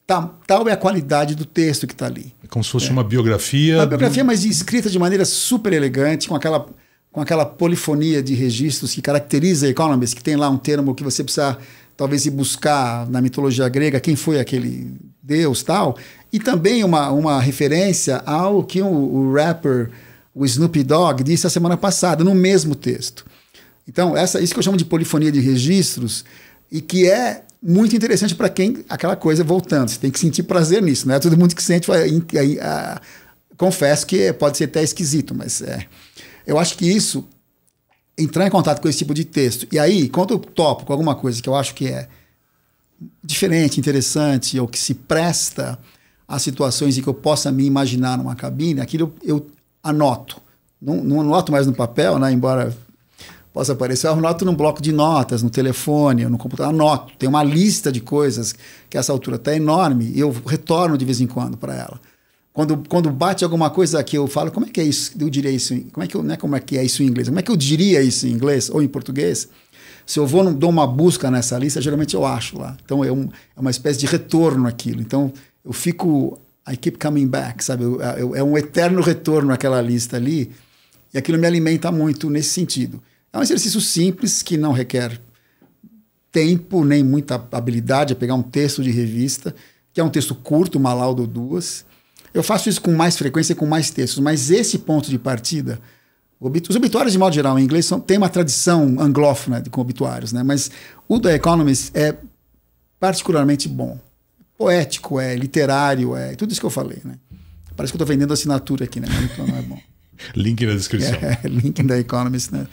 Tal é a qualidade do texto que está ali. É como se fosse uma biografia. Uma biografia, mas escrita de maneira super elegante, com aquela polifonia de registros que caracteriza a Economist, que tem lá um termo que você precisa talvez ir buscar na mitologia grega, quem foi aquele deus tal, e também uma referência ao que o rapper, o Snoop Dogg, disse a semana passada, no mesmo texto. Então, isso que eu chamo de polifonia de registros, e que é muito interessante para quem, aquela coisa voltando, você tem que sentir prazer nisso, não é todo mundo que sente, confesso que pode ser até esquisito, mas eu acho que isso, entrar em contato com esse tipo de texto, e aí, quando eu topo com alguma coisa que eu acho que é diferente, interessante, ou que se presta a situações em que eu possa me imaginar numa cabine, aquilo eu anoto. Não anoto mais no papel, né, embora possa aparecer, eu anoto num bloco de notas, no telefone, no computador, anoto. Tem uma lista de coisas que essa altura está enorme e eu retorno de vez em quando para ela. Quando bate alguma coisa que eu falo, como é que é isso? Eu diria isso, como é que é isso em inglês? Como é que eu diria isso em inglês ou em português? Se eu dou uma busca nessa lista, geralmente eu acho lá. Então é uma espécie de retorno aquilo. Então eu fico, I keep coming back, sabe? É um eterno retorno àquela lista ali e aquilo me alimenta muito nesse sentido. É um exercício simples que não requer tempo nem muita habilidade, é pegar um texto de revista, que é um texto curto, uma lauda ou duas. Eu faço isso com mais frequência e com mais textos, mas esse ponto de partida, os obituários de modo geral em inglês tem uma tradição anglófona com obituários, né? Mas o da Economist é particularmente bom. Poético, é literário, é tudo isso que eu falei, né? Parece que eu estou vendendo assinatura aqui, né? Então não é bom. Link na descrição. Link da Economist na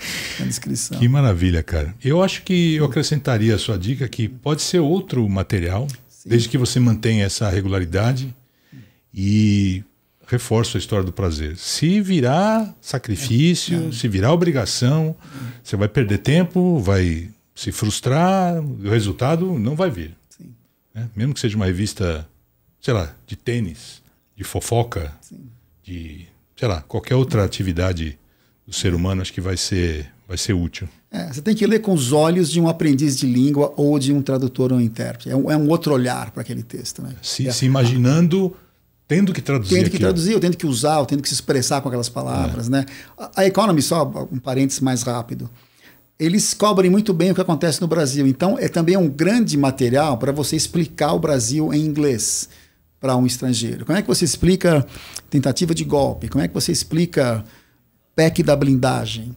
descrição. Que maravilha, cara. Eu acho que eu acrescentaria a sua dica que pode ser outro material, sim, desde que você mantenha essa regularidade e reforce a história do prazer. Se virar sacrifício, se virar obrigação, você vai perder tempo, vai se frustrar, o resultado não vai vir. Sim. Né? Mesmo que seja uma revista, sei lá, de tênis, de fofoca, sim, de... sei lá, qualquer outra atividade do ser humano, acho que vai ser útil. Você tem que ler com os olhos de um aprendiz de língua ou de um tradutor ou um intérprete. É um outro olhar para aquele texto. Né? Se imaginando, tendo que traduzir. Tendo que traduzir, ou tendo que usar, ou tendo que se expressar com aquelas palavras. Né? A Economist, só um parênteses mais rápido, eles cobrem muito bem o que acontece no Brasil. Então, é também um grande material para você explicar o Brasil em inglês para um estrangeiro. Como é que você explica tentativa de golpe? Como é que você explica PEC da blindagem?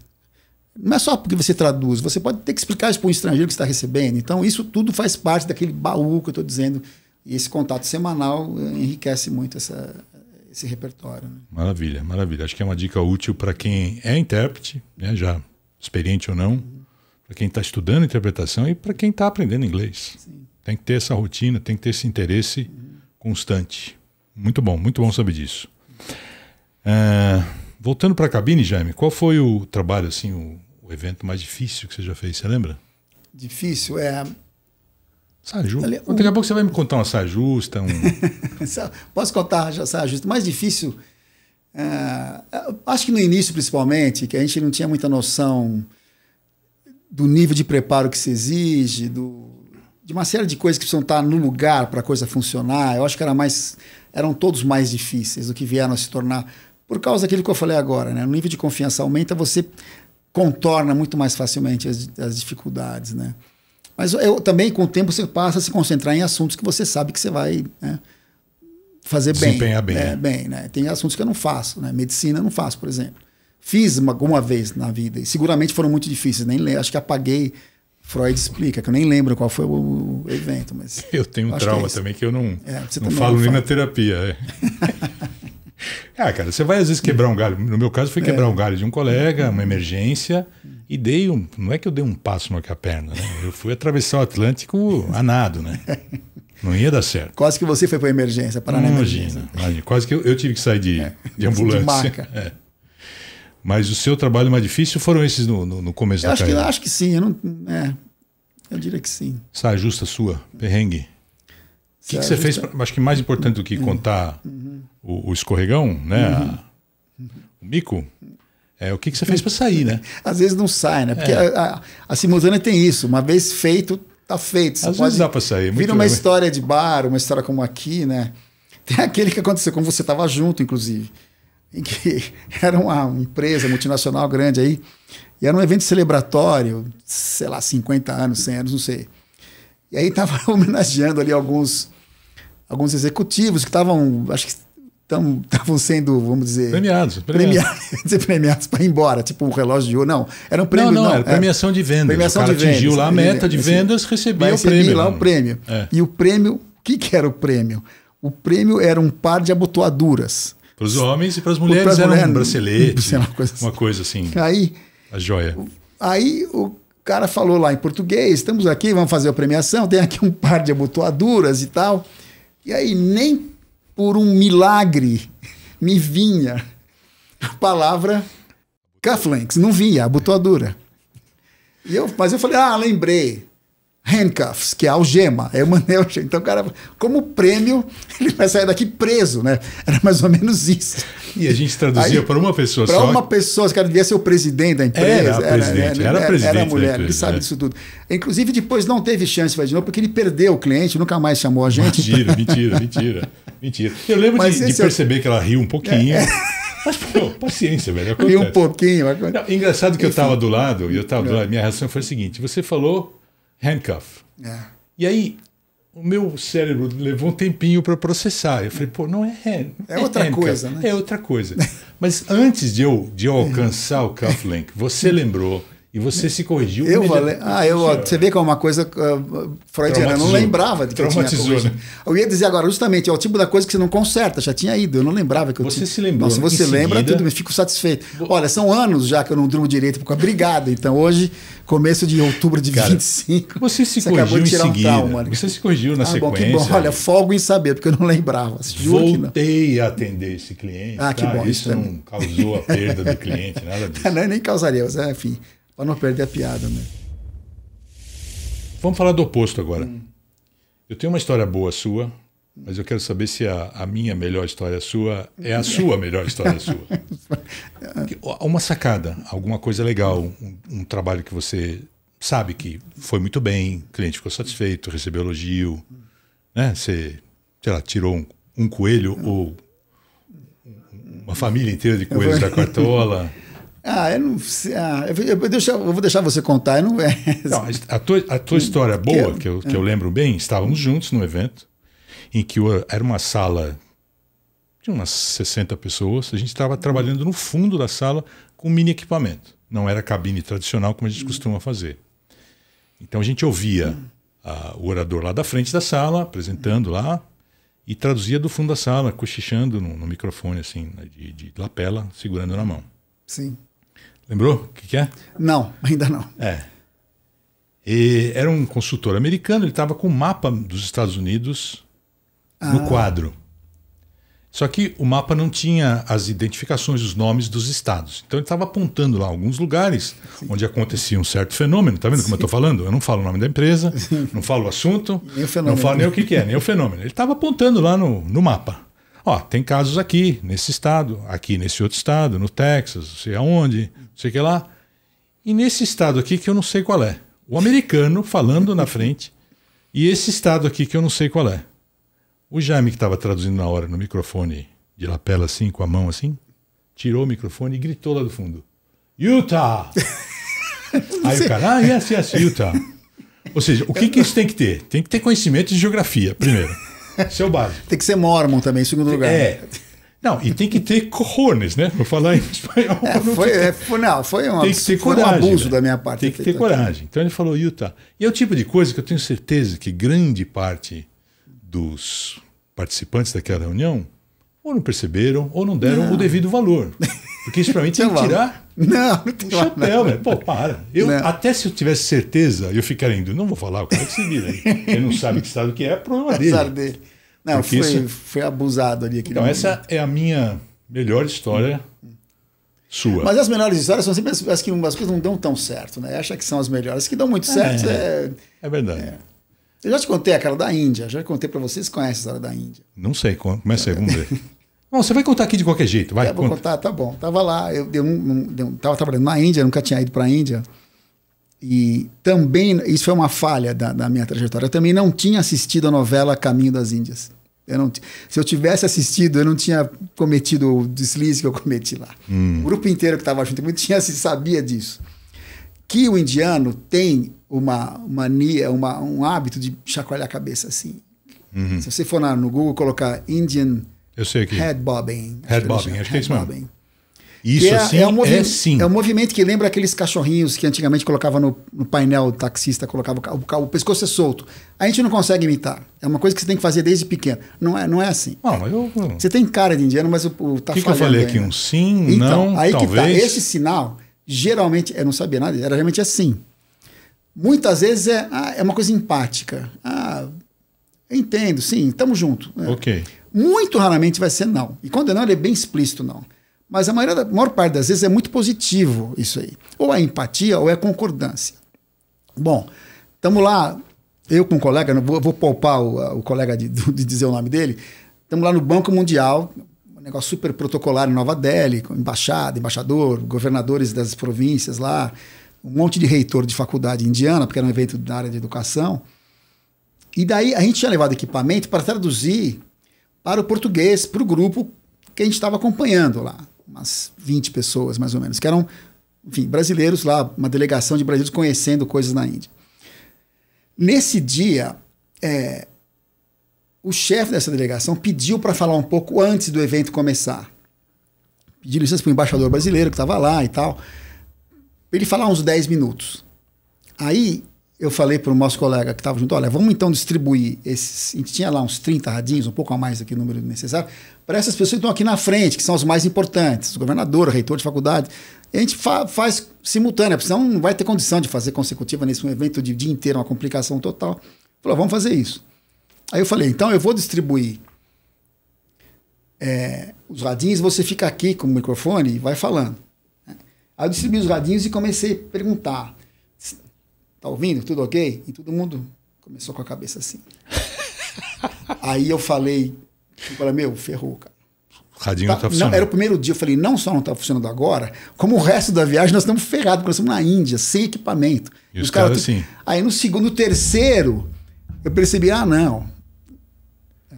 Não é só porque você traduz, você pode ter que explicar isso para um estrangeiro que está recebendo. Então, isso tudo faz parte daquele baú que eu estou dizendo. E esse contato semanal enriquece muito esse repertório. Né? Maravilha, maravilha. Acho que é uma dica útil para quem é intérprete, né, já experiente ou não, para quem está estudando interpretação e para quem está aprendendo inglês. Sim. Tem que ter essa rotina, tem que ter esse interesse constante. Muito bom saber disso. Voltando para a cabine, Jaime, qual foi o trabalho, assim, o evento mais difícil que você já fez? Você lembra? Difícil? Saia justa. Daqui a pouco você vai me contar uma saia justa. Posso contar já saia justa? O mais difícil, acho que no início, principalmente, que a gente não tinha muita noção do nível de preparo que se exige, de uma série de coisas que precisam estar no lugar para a coisa funcionar. Eu acho que eram todos mais difíceis do que vieram a se tornar, por causa daquilo que eu falei agora, né? O nível de confiança aumenta, você contorna muito mais facilmente as dificuldades, né? Mas também, com o tempo, você passa a se concentrar em assuntos que você sabe que você vai, né, fazer bem. Desempenhar bem. Bem, né? Tem assuntos que eu não faço, né? Medicina eu não faço, por exemplo. Fiz alguma vez na vida, e seguramente foram muito difíceis, acho que apaguei. Freud explica, que eu nem lembro qual foi o evento. Mas eu tenho um trauma também que eu não não falo nem na terapia. Cara, você vai às vezes quebrar um galho. No meu caso foi quebrar um galho de um colega, uma emergência, E não é que eu dei um passo maior que a perna, né? Eu fui atravessar o Atlântico a nado, né? Não ia dar certo. Quase que você foi para a emergência, parar na emergência. Imagina. Quase que eu tive que sair de ambulância. De maca. É. Mas o seu trabalho mais difícil foram esses no começo da carreira? Eu acho que sim. Eu diria que sim. Saia justa sua, perrengue. O que você fez? Acho que mais importante do que contar o escorregão, né? O mico, o que você fez para sair, né? Às vezes não sai, né? Porque a simultânea tem isso. Uma vez feito, tá feito. Às vezes dá para sair. Vira uma história de bar, uma história como aqui, né? Tem aquele que aconteceu, como você estava junto, inclusive, em que era uma empresa multinacional grande aí, e era um evento celebratório, sei lá, 50 anos, 100 anos, não sei. E aí estava homenageando ali alguns executivos que estavam, acho que estavam sendo, vamos dizer... Premiados para ir embora, tipo um relógio de ouro. Não, era um prêmio... Não, era premiação de vendas. Premiação o cara de vendas, atingiu lá a meta de vendas, recebia o prêmio. Lá o prêmio. E o prêmio, o que era o prêmio? O prêmio era um par de abotoaduras. Para os homens e para as mulheres era um bracelete, uma coisa assim. Aí, a joia. Aí o cara falou lá em português, estamos aqui, vamos fazer a premiação, tem aqui um par de abotoaduras e tal. E aí nem por um milagre me vinha a palavra cufflinks, não vinha, abotoadura. Mas eu falei, lembrei. Handcuffs, que é algema. Aí eu mandei algema. Então o cara, como prêmio, ele vai sair daqui preso, né? Era mais ou menos isso. E a gente traduzia para uma pessoa só. Para uma pessoa, esse cara devia ser o presidente da empresa. Era presidente. Era a mulher, ele sabe disso tudo. Inclusive, depois não teve chance de fazer de novo, porque ele perdeu o cliente, nunca mais chamou a gente. Mentira. Eu lembro de perceber que ela riu um pouquinho. Mas, paciência, velho. Riu um pouquinho. Não, engraçado que eu estava do lado, minha reação foi a seguinte: você falou handcuff. E aí, o meu cérebro levou um tempinho para processar. Eu falei, não é outra handcuff, coisa, né? É outra coisa. Mas antes de eu alcançar o cufflink, você lembrou e você se corrigiu. Você vê que é uma coisa freudiana. Eu não lembrava de que eu tinha corrigido. Né? Eu ia dizer agora, justamente, é o tipo da coisa que você não conserta, já tinha ido. Eu não lembrava que eu tinha. Você se lembrou. Se você lembra, tudo bem, fico satisfeito. Olha, são anos já que eu não durmo direito por causa brigado. Então hoje, começo de outubro de 25. Você se corrigiu em seguida. Você se corrigiu na sequência. Bom, que bom. Olha, folgo em saber, porque eu não lembrava. Voltei a atender esse cliente. Que bom. Isso não causou a perda do cliente, nada disso. Não, nem causaria, mas enfim. Para não perder a piada, né? Vamos falar do oposto agora. Eu tenho uma história boa sua, mas eu quero saber se a minha melhor história sua é a sua melhor história sua. Uma sacada, alguma coisa legal, um trabalho que você sabe que foi muito bem, o cliente ficou satisfeito, recebeu elogio, né? Você, sei lá, tirou um coelho ou uma família inteira de coelhos da cartola. Eu não sei. Eu vou deixar você contar. Não, a tua história boa, que eu lembro bem, estávamos juntos num evento em que era uma sala de umas 60 pessoas. A gente estava trabalhando no fundo da sala com um mini equipamento. Não era cabine tradicional como a gente costuma fazer. Então a gente ouvia o orador lá da frente da sala, apresentando lá, e traduzia do fundo da sala, cochichando no microfone, assim, de lapela, segurando na mão. Sim. Lembrou o que é? Não, ainda não. E era um consultor americano, ele estava com um mapa dos Estados Unidos no quadro. Só que o mapa não tinha as identificações, os nomes dos estados. Então ele estava apontando lá alguns lugares onde acontecia um certo fenômeno. Tá vendo como eu estou falando? Eu não falo o nome da empresa, não falo o assunto, não falo nem o que é, nem o fenômeno. Ele estava apontando lá no mapa. Tem casos aqui, nesse estado, aqui nesse outro estado, no Texas, não sei aonde, não sei o que lá. E nesse estado aqui que eu não sei qual é. O americano falando na frente e esse estado aqui que eu não sei qual é. O Jaime, que estava traduzindo na hora no microfone de lapela assim, com a mão assim, tirou o microfone e gritou lá do fundo: Utah! Aí o cara, yes, Utah. Ou seja, o que isso tem que ter? Tem que ter conhecimento de geografia, primeiro. Esse é o básico. Tem que ser mormon também, em segundo lugar. Não, e tem que ter cojones, né? Vou falar em espanhol. Foi um abuso da minha parte. Tem que ter coragem. Então ele falou Utah. E é o tipo de coisa que eu tenho certeza que grande parte dos participantes daquela reunião ou não perceberam ou não deram o devido valor. Porque isso pra mim tinha que tirar não o chapéu, velho. Pô, para. Até se eu tivesse certeza, eu ficaria indo, não vou falar, o cara que se vira aí. Ele não sabe que estado que é problema dele. Não, foi abusado ali. Então, essa é a minha melhor história sua. Mas as melhores histórias são sempre as que as coisas não dão tão certo, né? Acha que são as melhores. As que dão muito certo é verdade. Eu já te contei aquela da Índia, já contei para vocês, conhecem a história da Índia. Não sei, começa aí, vamos ver. Não, você vai contar aqui de qualquer jeito, vai. Vou contar, tá bom. Tava lá, eu tava trabalhando na Índia, nunca tinha ido para a Índia. E também, isso foi uma falha da minha trajetória, eu também não tinha assistido a novela Caminho das Índias. Se eu tivesse assistido, eu não tinha cometido o deslize que eu cometi lá. O grupo inteiro que estava junto sabia disso. Que o indiano tem uma mania, um hábito de chacoalhar a cabeça assim. Se você for no Google colocar Indian head bobbing. Head bobbing, acho que é isso mesmo. Isso é um movimento que lembra aqueles cachorrinhos que antigamente colocava no painel do taxista, colocava o pescoço é solto. A gente não consegue imitar. É uma coisa que você tem que fazer desde pequeno. Não é assim. Você tem cara de indiano, mas tá falhando. Que eu falei aqui? Um sim, então, não, aí talvez. Que tá. Esse sinal, geralmente, eu não sabia nada, era realmente assim. Muitas vezes é uma coisa empática. Eu entendo, sim, estamos juntos. Ok. Muito raramente vai ser não. E quando não, ele é bem explícito não. Mas a maior parte das vezes é muito positivo isso aí. Ou é empatia ou é concordância. Bom, estamos lá, eu com um colega, vou poupar o colega de dizer o nome dele, estamos lá no Banco Mundial, um negócio super protocolar em Nova Delhi, com embaixador, governadores das províncias lá, um monte de reitor de faculdade indiana, porque era um evento da área de educação. E daí a gente tinha levado equipamento para traduzir para o português, para o grupo que a gente estava acompanhando lá. Umas 20 pessoas, mais ou menos, que eram, enfim, brasileiros lá, uma delegação de brasileiros conhecendo coisas na Índia. Nesse dia, o chefe dessa delegação pediu para falar um pouco antes do evento começar. Pediu licença para o embaixador brasileiro que estava lá e tal, para ele falar uns 10 minutos. Aí eu falei para o nosso colega que estava junto, olha, vamos então distribuir esses... A gente tinha lá uns 30 radinhos, um pouco a mais do que o número necessário, para essas pessoas que estão aqui na frente, que são os mais importantes, o governador, o reitor de faculdade. E a gente faz simultânea, porque senão não vai ter condição de fazer consecutiva nesse evento de dia inteiro, uma complicação total. Falou, vamos fazer isso. Aí eu falei, então eu vou distribuir os radinhos, você fica aqui com o microfone e vai falando. Aí eu distribuí os radinhos e comecei a perguntar. Tá ouvindo? Tudo ok? E todo mundo começou com a cabeça assim. Aí eu falei, meu, ferrou, cara. O radinho não tá funcionando. Era o primeiro dia, eu falei, não só não tá funcionando agora, como o resto da viagem nós estamos ferrados, porque nós estamos na Índia, sem equipamento. E os caras assim. Aí no terceiro, eu percebi, não.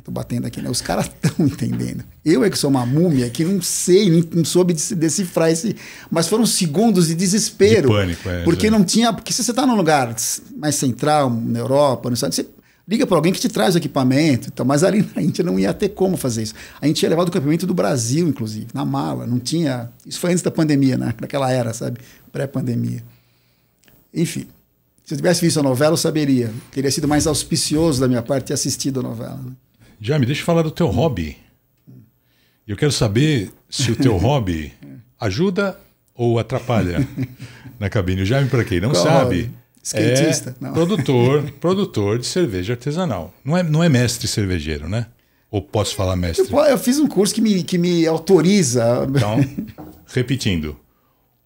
Tô batendo aqui, né? Os caras estão entendendo. Eu que sou uma múmia, que não sei, não soube decifrar esse... Mas foram segundos de desespero. De pânico, porque não tinha... Porque se você está num lugar mais central, na Europa, não sabe, você liga para alguém que te traz o equipamento. Então, mas ali na Índia não ia ter como fazer isso. A gente tinha levado o equipamento do Brasil, inclusive, na mala. Não tinha... Isso foi antes da pandemia, né? Naquela era, sabe? Pré-pandemia. Enfim. Se eu tivesse visto a novela, eu saberia. Teria sido mais auspicioso da minha parte ter assistido a novela, né? Jaime, deixa eu falar do teu hobby. Eu quero saber se o teu hobby ajuda ou atrapalha na cabine. O Jaime, para quem não sabe, skatista, produtor de cerveja artesanal. Não é mestre cervejeiro, né? Ou posso falar mestre? Eu fiz um curso que me autoriza. Então, repetindo.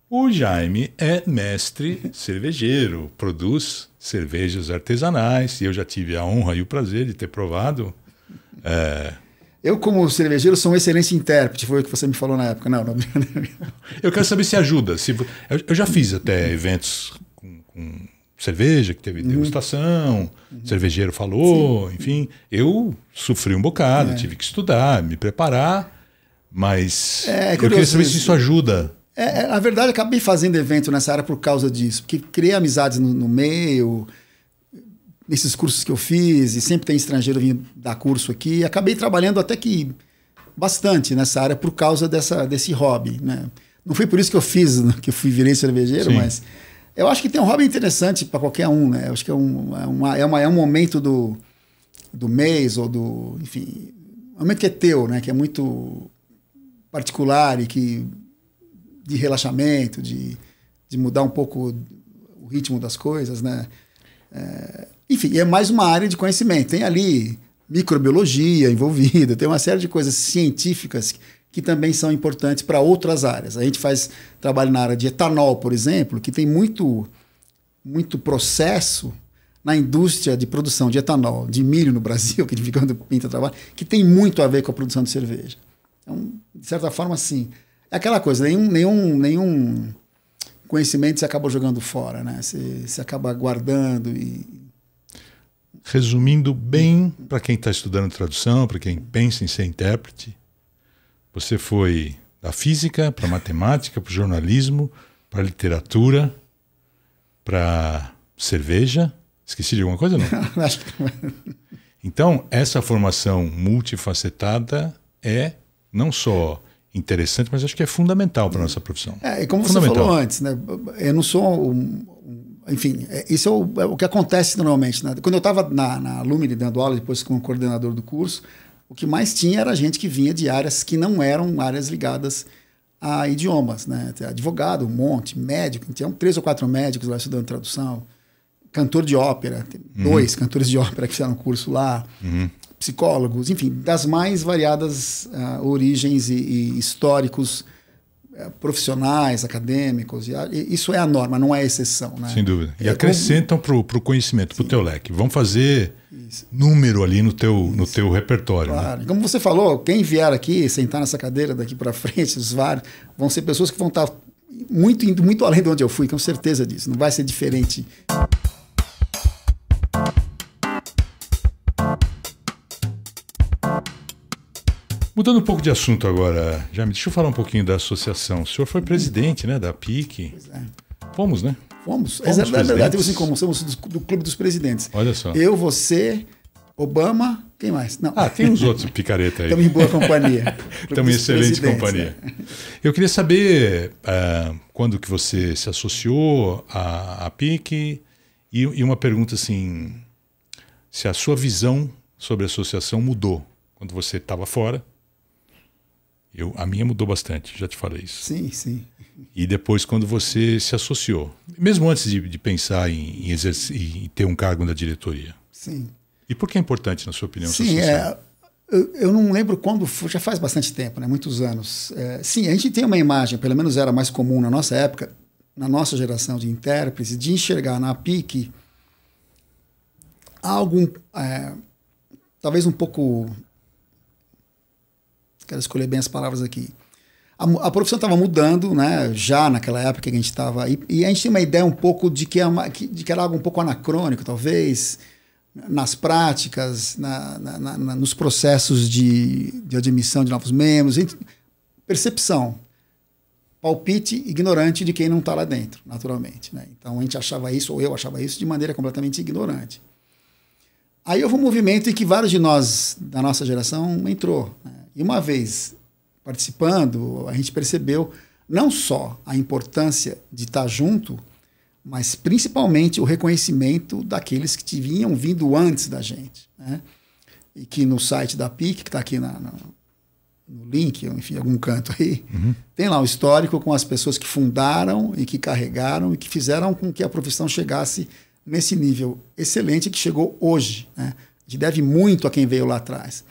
O Jaime é mestre cervejeiro, produz cervejas artesanais, e eu já tive a honra e o prazer de ter provado. Eu, como cervejeiro, sou um excelente intérprete, foi o que você me falou na época. Não. Eu quero saber se ajuda. Eu já fiz até eventos com cerveja, que teve degustação, cervejeiro falou, enfim. Eu sofri um bocado, tive que estudar, me preparar, mas eu queria saber se isso ajuda. Na verdade, eu acabei fazendo evento nessa área por causa disso, porque criei amizades no meio... nesses cursos que eu fiz, e sempre tem estrangeiro vindo dar curso aqui, e acabei trabalhando até que bastante nessa área por causa desse hobby, né? Não foi por isso que eu virei cervejeiro, Sim. Mas eu acho que tem um hobby interessante para qualquer um, né? Eu acho que é um momento do mês, ou enfim, um momento que é teu, né? Que é muito particular e que de relaxamento, de mudar um pouco o ritmo das coisas, né? Enfim, é mais uma área de conhecimento. Tem ali microbiologia envolvida, tem uma série de coisas científicas que também são importantes para outras áreas. A gente faz trabalho na área de etanol, por exemplo, que tem muito processo na indústria de produção de etanol, de milho no Brasil, que a gente fica quando pinta trabalho, que tem muito a ver com a produção de cerveja. Então, de certa forma, sim. É aquela coisa, nenhum conhecimento você acaba jogando fora, né? Você acaba guardando e... Resumindo bem, para quem está estudando tradução, para quem pensa em ser intérprete, você foi da física para matemática, para o jornalismo, para literatura, para cerveja. Esqueci de alguma coisa, não? Acho que não. Então, essa formação multifacetada é não só interessante, mas acho que é fundamental para a nossa profissão. E como você falou antes, né? Eu não sou enfim, isso é o que acontece normalmente, né? Quando eu estava na Lumine dando aula, depois como coordenador do curso, o que mais tinha era gente que vinha de áreas que não eram áreas ligadas a idiomas, né? Advogado, um monte, médico, tinha 3 ou 4 médicos lá estudando tradução, cantor de ópera, 2 cantores de ópera que fizeram curso lá, psicólogos, enfim, das mais variadas origens e históricos, profissionais, acadêmicos. Isso é a norma, não é a exceção, né? Sem dúvida. E acrescentam para o conhecimento, para o teu leque. Vão fazer número ali no teu repertório. Claro. Né? Como você falou, quem vier aqui, sentar nessa cadeira daqui para frente, os vários, vão ser pessoas que vão estar indo muito além de onde eu fui, com certeza disso. Não vai ser diferente. Mudando um pouco de assunto agora, Jaime, deixa eu falar um pouquinho da associação. O senhor foi presidente, né, da PIC. Pois é. Fomos, né? Fomos. É verdade, temos em comum, somos do Clube dos Presidentes. Olha só. Eu, você, Obama, quem mais? Não. Tem uns outros picareta aí. Estamos em boa companhia. Estamos em excelente companhia. Eu queria saber quando que você se associou à PIC e uma pergunta assim, se a sua visão sobre a associação mudou quando você estava fora. A minha mudou bastante, já te falei isso. Sim, sim. E depois quando você se associou, mesmo antes de pensar em ter um cargo na diretoria. Sim. E por que é importante, na sua opinião, sim, se associar? Eu não lembro quando foi, já faz bastante tempo, né? Muitos anos. Sim, a gente tem uma imagem, pelo menos era mais comum na nossa época, na nossa geração de intérpretes, de enxergar na PIC algo, talvez um pouco... Quero escolher bem as palavras aqui. A profissão estava mudando, né? Já naquela época que a gente estava aí, e a gente tinha uma ideia um pouco de que era algo um pouco anacrônico, talvez, nas práticas, nos processos de admissão de novos membros. Percepção, palpite ignorante de quem não está lá dentro, naturalmente, né? Então a gente achava isso, ou eu achava isso, de maneira completamente ignorante. Aí houve um movimento em que vários de nós, da nossa geração, entrou, né? E uma vez participando, a gente percebeu não só a importância de estar junto, mas principalmente o reconhecimento daqueles que tinham vindo antes da gente, né? E que no site da PIC, que está aqui no link, enfim, em algum canto aí, tem lá o histórico com as pessoas que fundaram e que carregaram e que fizeram com que a profissão chegasse nesse nível excelente que chegou hoje, né? A gente deve muito a quem veio lá atrás.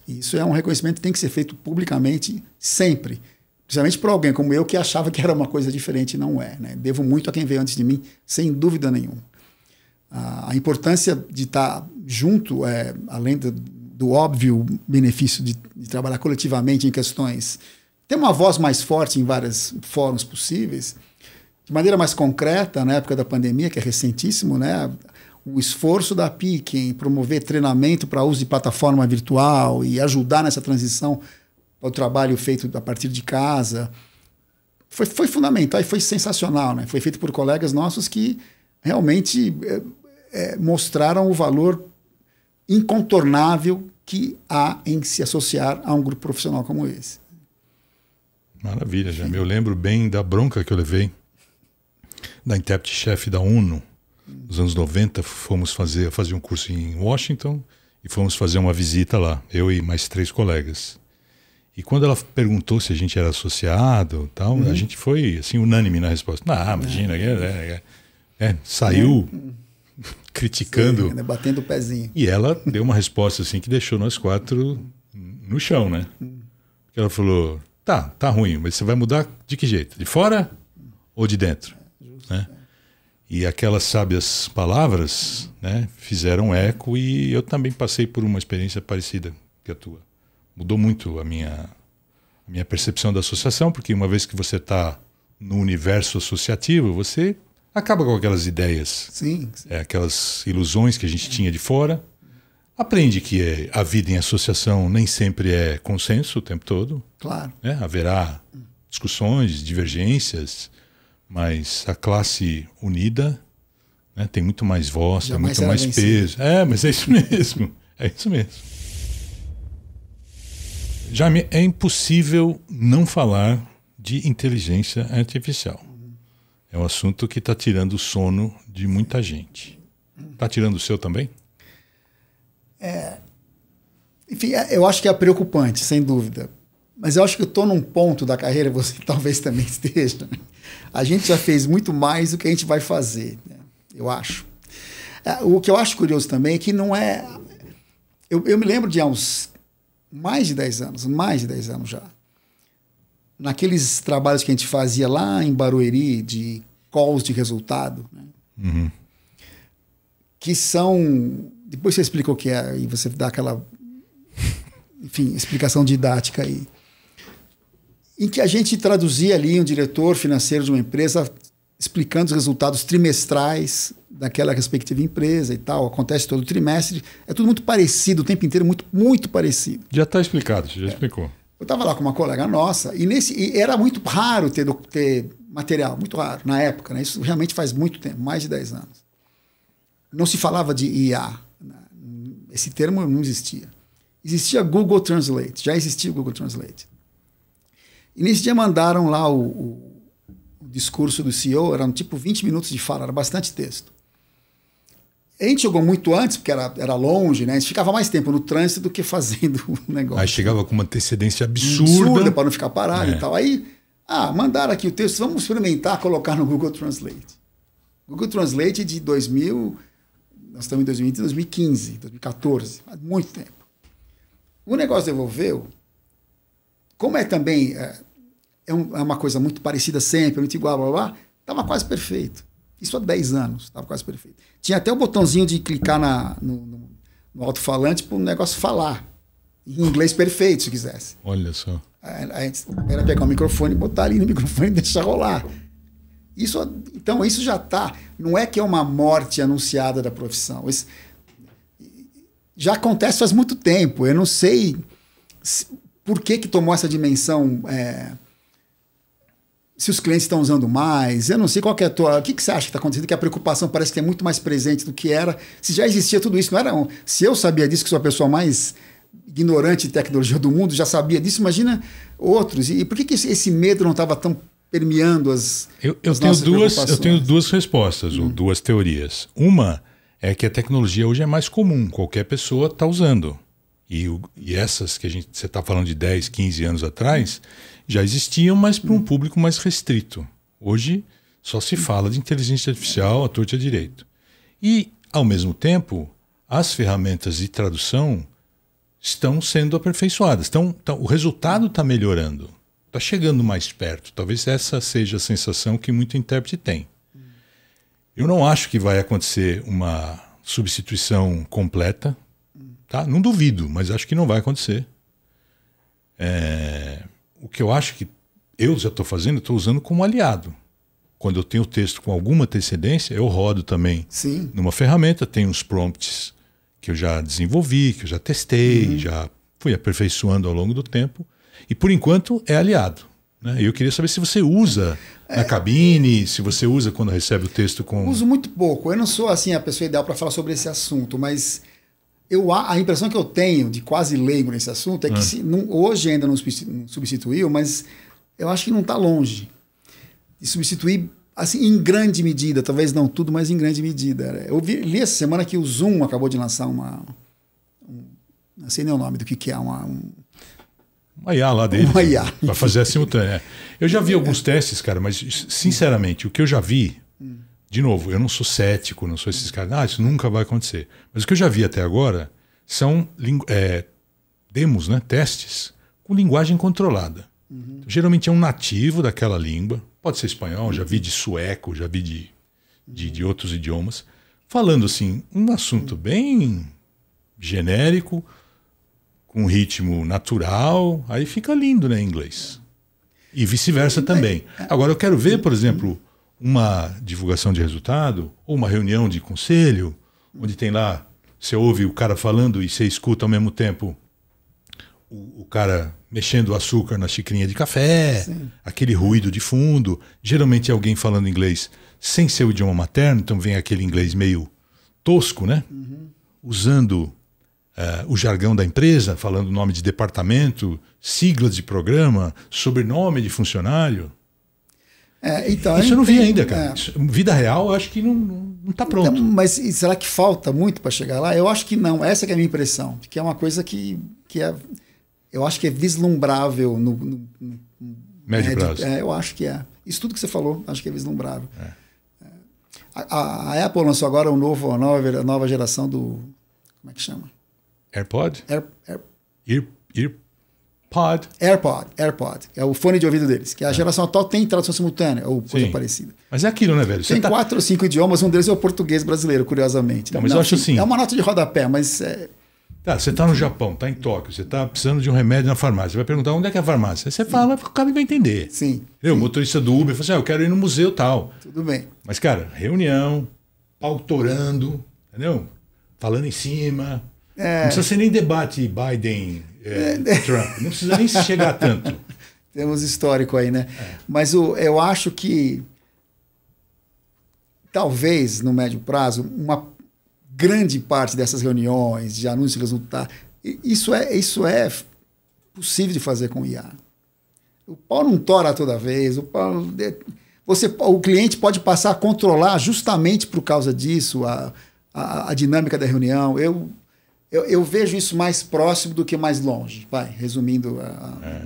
E isso é um reconhecimento que tem que ser feito publicamente sempre. Principalmente por alguém como eu que achava que era uma coisa diferente e não é, né? Devo muito a quem veio antes de mim, sem dúvida nenhuma. A importância de estar junto, além do óbvio benefício de trabalhar coletivamente em questões, ter uma voz mais forte em vários fóruns possíveis, de maneira mais concreta, na época da pandemia, que é recentíssimo, né? O esforço da PIC em promover treinamento para uso de plataforma virtual e ajudar nessa transição ao trabalho feito a partir de casa, foi fundamental e foi sensacional, né? Foi feito por colegas nossos que realmente mostraram o valor incontornável que há em se associar a um grupo profissional como esse. Maravilha, Jaime. Eu lembro bem da bronca que eu levei da intérprete-chefe da ONU. Nos anos 90, fomos fazer um curso em Washington e fomos fazer uma visita lá, eu e mais 3 colegas. E quando ela perguntou se a gente era associado, tal, a gente foi assim unânime na resposta. Ah, imagina, saiu criticando. Sim, batendo o pezinho. E ela deu uma resposta assim que deixou nós 4 no chão, né? Porque ela falou: tá ruim, mas você vai mudar de que jeito? De fora ou de dentro? Né? E aquelas sábias palavras, né, fizeram eco, e eu também passei por uma experiência parecida que a tua. Mudou muito a minha percepção da associação, porque uma vez que você está no universo associativo, você acaba com aquelas ideias, sim. Aquelas ilusões que a gente tinha de fora. Aprende que a vida em associação nem sempre é consenso o tempo todo. Claro. Né? Haverá discussões, divergências, mas a classe unida, né, tem muito mais voz, tem muito mais peso. Mas é isso mesmo. É isso mesmo. Jaime, é impossível não falar de inteligência artificial. É um assunto que está tirando o sono de muita gente. Está tirando o seu também? Enfim, eu acho que é preocupante, sem dúvida. Mas eu acho que eu estou num ponto da carreira, você talvez também esteja. A gente já fez muito mais do que a gente vai fazer, né? Eu acho. O que eu acho curioso também é que não é... Eu me lembro de há uns mais de 10 anos já, naqueles trabalhos que a gente fazia lá em Barueri, de calls de resultado, né? Que são... Depois você explica o que é, e você dá aquela, enfim, explicação didática aí. Em que a gente traduzia ali um diretor financeiro de uma empresa explicando os resultados trimestrais daquela respectiva empresa e tal. Acontece todo trimestre. É tudo muito parecido, o tempo inteiro, muito, muito parecido. Já está explicado, você já explicou. Eu estava lá com uma colega nossa e era muito raro ter material, muito raro, na época, né? Isso realmente faz muito tempo, mais de 10 anos. Não se falava de IA. Esse termo não existia. Existia Google Translate, já existia o Google Translate. E nesse dia mandaram lá o discurso do CEO, eram tipo 20 minutos de fala, era bastante texto. A gente chegou muito antes, porque era longe, né? A gente ficava mais tempo no trânsito do que fazendo o negócio. Aí chegava com uma antecedência absurda. Para não ficar parado e tal. Aí, mandaram aqui o texto, vamos experimentar colocar no Google Translate. Google Translate de 2000, nós estamos em 2020, 2015, 2014, há muito tempo. O negócio devolveu, como é também é uma coisa muito parecida sempre, muito igual, blá, blá, blá, estava quase perfeito. Isso há 10 anos, estava quase perfeito. Tinha até o botãozinho de clicar no alto-falante para o negócio falar. Em inglês perfeito, se quisesse. Olha só. A gente era pegar o microfone, botar ali no microfone e deixar rolar. Então, isso já está... Não é que é uma morte anunciada da profissão. Isso já acontece faz muito tempo. Eu não sei por que tomou essa dimensão... se os clientes estão usando mais, eu não sei qual que é a tua... O que você acha que está acontecendo? Que a preocupação parece que é muito mais presente do que era. Se já existia tudo isso, não era... Se eu sabia disso, que sou a pessoa mais ignorante de tecnologia do mundo, já sabia disso, imagina outros. E por que esse medo não estava tão permeando as nossas preocupações? Eu tenho duas respostas, ou duas teorias. Uma é que a tecnologia hoje é mais comum, qualquer pessoa está usando. E essas que você está falando de 10, 15 anos atrás... já existiam, mas para um público mais restrito. Hoje, só se fala de inteligência artificial à torta e à direito. E, ao mesmo tempo, as ferramentas de tradução estão sendo aperfeiçoadas. Então, o resultado está melhorando. Está chegando mais perto. Talvez essa seja a sensação que muito intérprete tem. Eu não acho que vai acontecer uma substituição completa. Tá? Não duvido, mas acho que não vai acontecer. O que eu acho que eu já estou fazendo, estou usando como aliado. Quando eu tenho o texto com alguma antecedência, eu rodo também. Sim. Numa ferramenta, tem uns prompts que eu já desenvolvi, que eu já testei, já fui aperfeiçoando ao longo do tempo. E, por enquanto, é aliado. Né? E eu queria saber se você usa na cabine, se você usa quando recebe o texto com... Uso muito pouco. Eu não sou assim a pessoa ideal para falar sobre esse assunto, mas... a impressão que eu tenho de quase leigo nesse assunto é que hoje ainda não substituiu, mas eu acho que não está longe de substituir assim, em grande medida, talvez não tudo, mas em grande medida. Eu li essa semana que o Zoom acabou de lançar não sei nem o nome do que é, uma IA lá deles. Uma IA. Para fazer a simultânea. Eu já vi alguns testes, cara, mas sinceramente, o que eu já vi, de novo, eu não sou cético, não sou esses caras, isso nunca vai acontecer. Mas o que eu já vi até agora são demos, né, testes, com linguagem controlada. Então, geralmente é um nativo daquela língua, pode ser espanhol, já vi de sueco, já vi de outros idiomas, falando assim, um assunto bem genérico, com ritmo natural, aí fica lindo, né, em inglês. E vice-versa também. Agora, eu quero ver, por exemplo, uma divulgação de resultado, ou uma reunião de conselho, onde tem lá, você ouve o cara falando e você escuta ao mesmo tempo o cara mexendo o açúcar na xicrinha de café, aquele ruído de fundo. Geralmente é alguém falando inglês sem ser o idioma materno, então vem aquele inglês meio tosco, né? Usando o jargão da empresa, falando nome de departamento, siglas de programa, sobrenome de funcionário. Então, isso eu não vi ainda, cara. Vida real, eu acho que não está pronto. Então, mas será que falta muito para chegar lá? Eu acho que não. Essa que é a minha impressão. Que é uma coisa que eu acho que é vislumbrável no médio prazo. Eu acho que é. Isso tudo que você falou, acho que é vislumbrável. A Apple lançou agora a nova geração do... Como é que chama? AirPod? AirPod. É o fone de ouvido deles. Que a geração atual tem tradução simultânea, ou coisa parecida. Mas é aquilo, né, velho? Tem 4 ou 5 idiomas, um deles é o português brasileiro, curiosamente. Não, mas eu acho assim... É uma nota de rodapé, mas... Tá, você está no Japão, está em Tóquio, você está precisando de um remédio na farmácia. Você vai perguntar onde é que é a farmácia. Aí você fala, o cara vai entender. Sim. O motorista do Uber fala assim, eu quero ir no museu tal. Tudo bem. Mas, cara, reunião, pautorando, entendeu? Falando em cima. Não precisa ser nem debate Biden, Trump. Não precisa nem chegar tanto. Temos histórico aí, né? Mas eu acho que talvez, no médio prazo, uma grande parte dessas reuniões de anúncio de resultado, isso é possível de fazer com IA. O pau não tora toda vez, o cliente pode passar a controlar justamente por causa disso a dinâmica da reunião. Eu vejo isso mais próximo do que mais longe. Resumindo a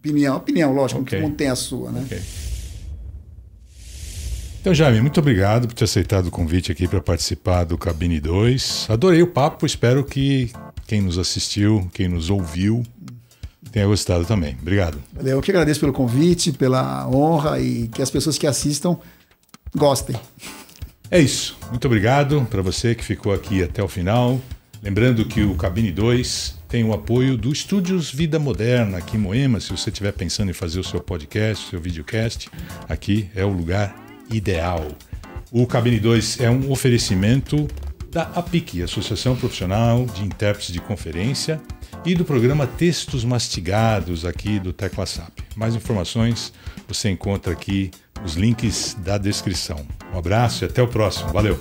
minha opinião, lógico, todo mundo tem a sua, né? Okay. Então, Jaime, muito obrigado por ter aceitado o convite aqui para participar do Cabine 2. Adorei o papo, espero que quem nos assistiu, quem nos ouviu, tenha gostado também. Obrigado. Eu que agradeço pelo convite, pela honra e que as pessoas que assistam gostem. É isso. Muito obrigado para você que ficou aqui até o final. Lembrando que o Cabine 2 tem o apoio do Estúdios Vida Moderna aqui em Moema. Se você estiver pensando em fazer o seu podcast, o seu videocast, aqui é o lugar ideal. O Cabine 2 é um oferecimento da APIC, Associação Profissional de Intérpretes de Conferência, e do programa Textos Mastigados aqui do TeclaSap. Mais informações você encontra aqui nos links da descrição. Um abraço e até o próximo. Valeu!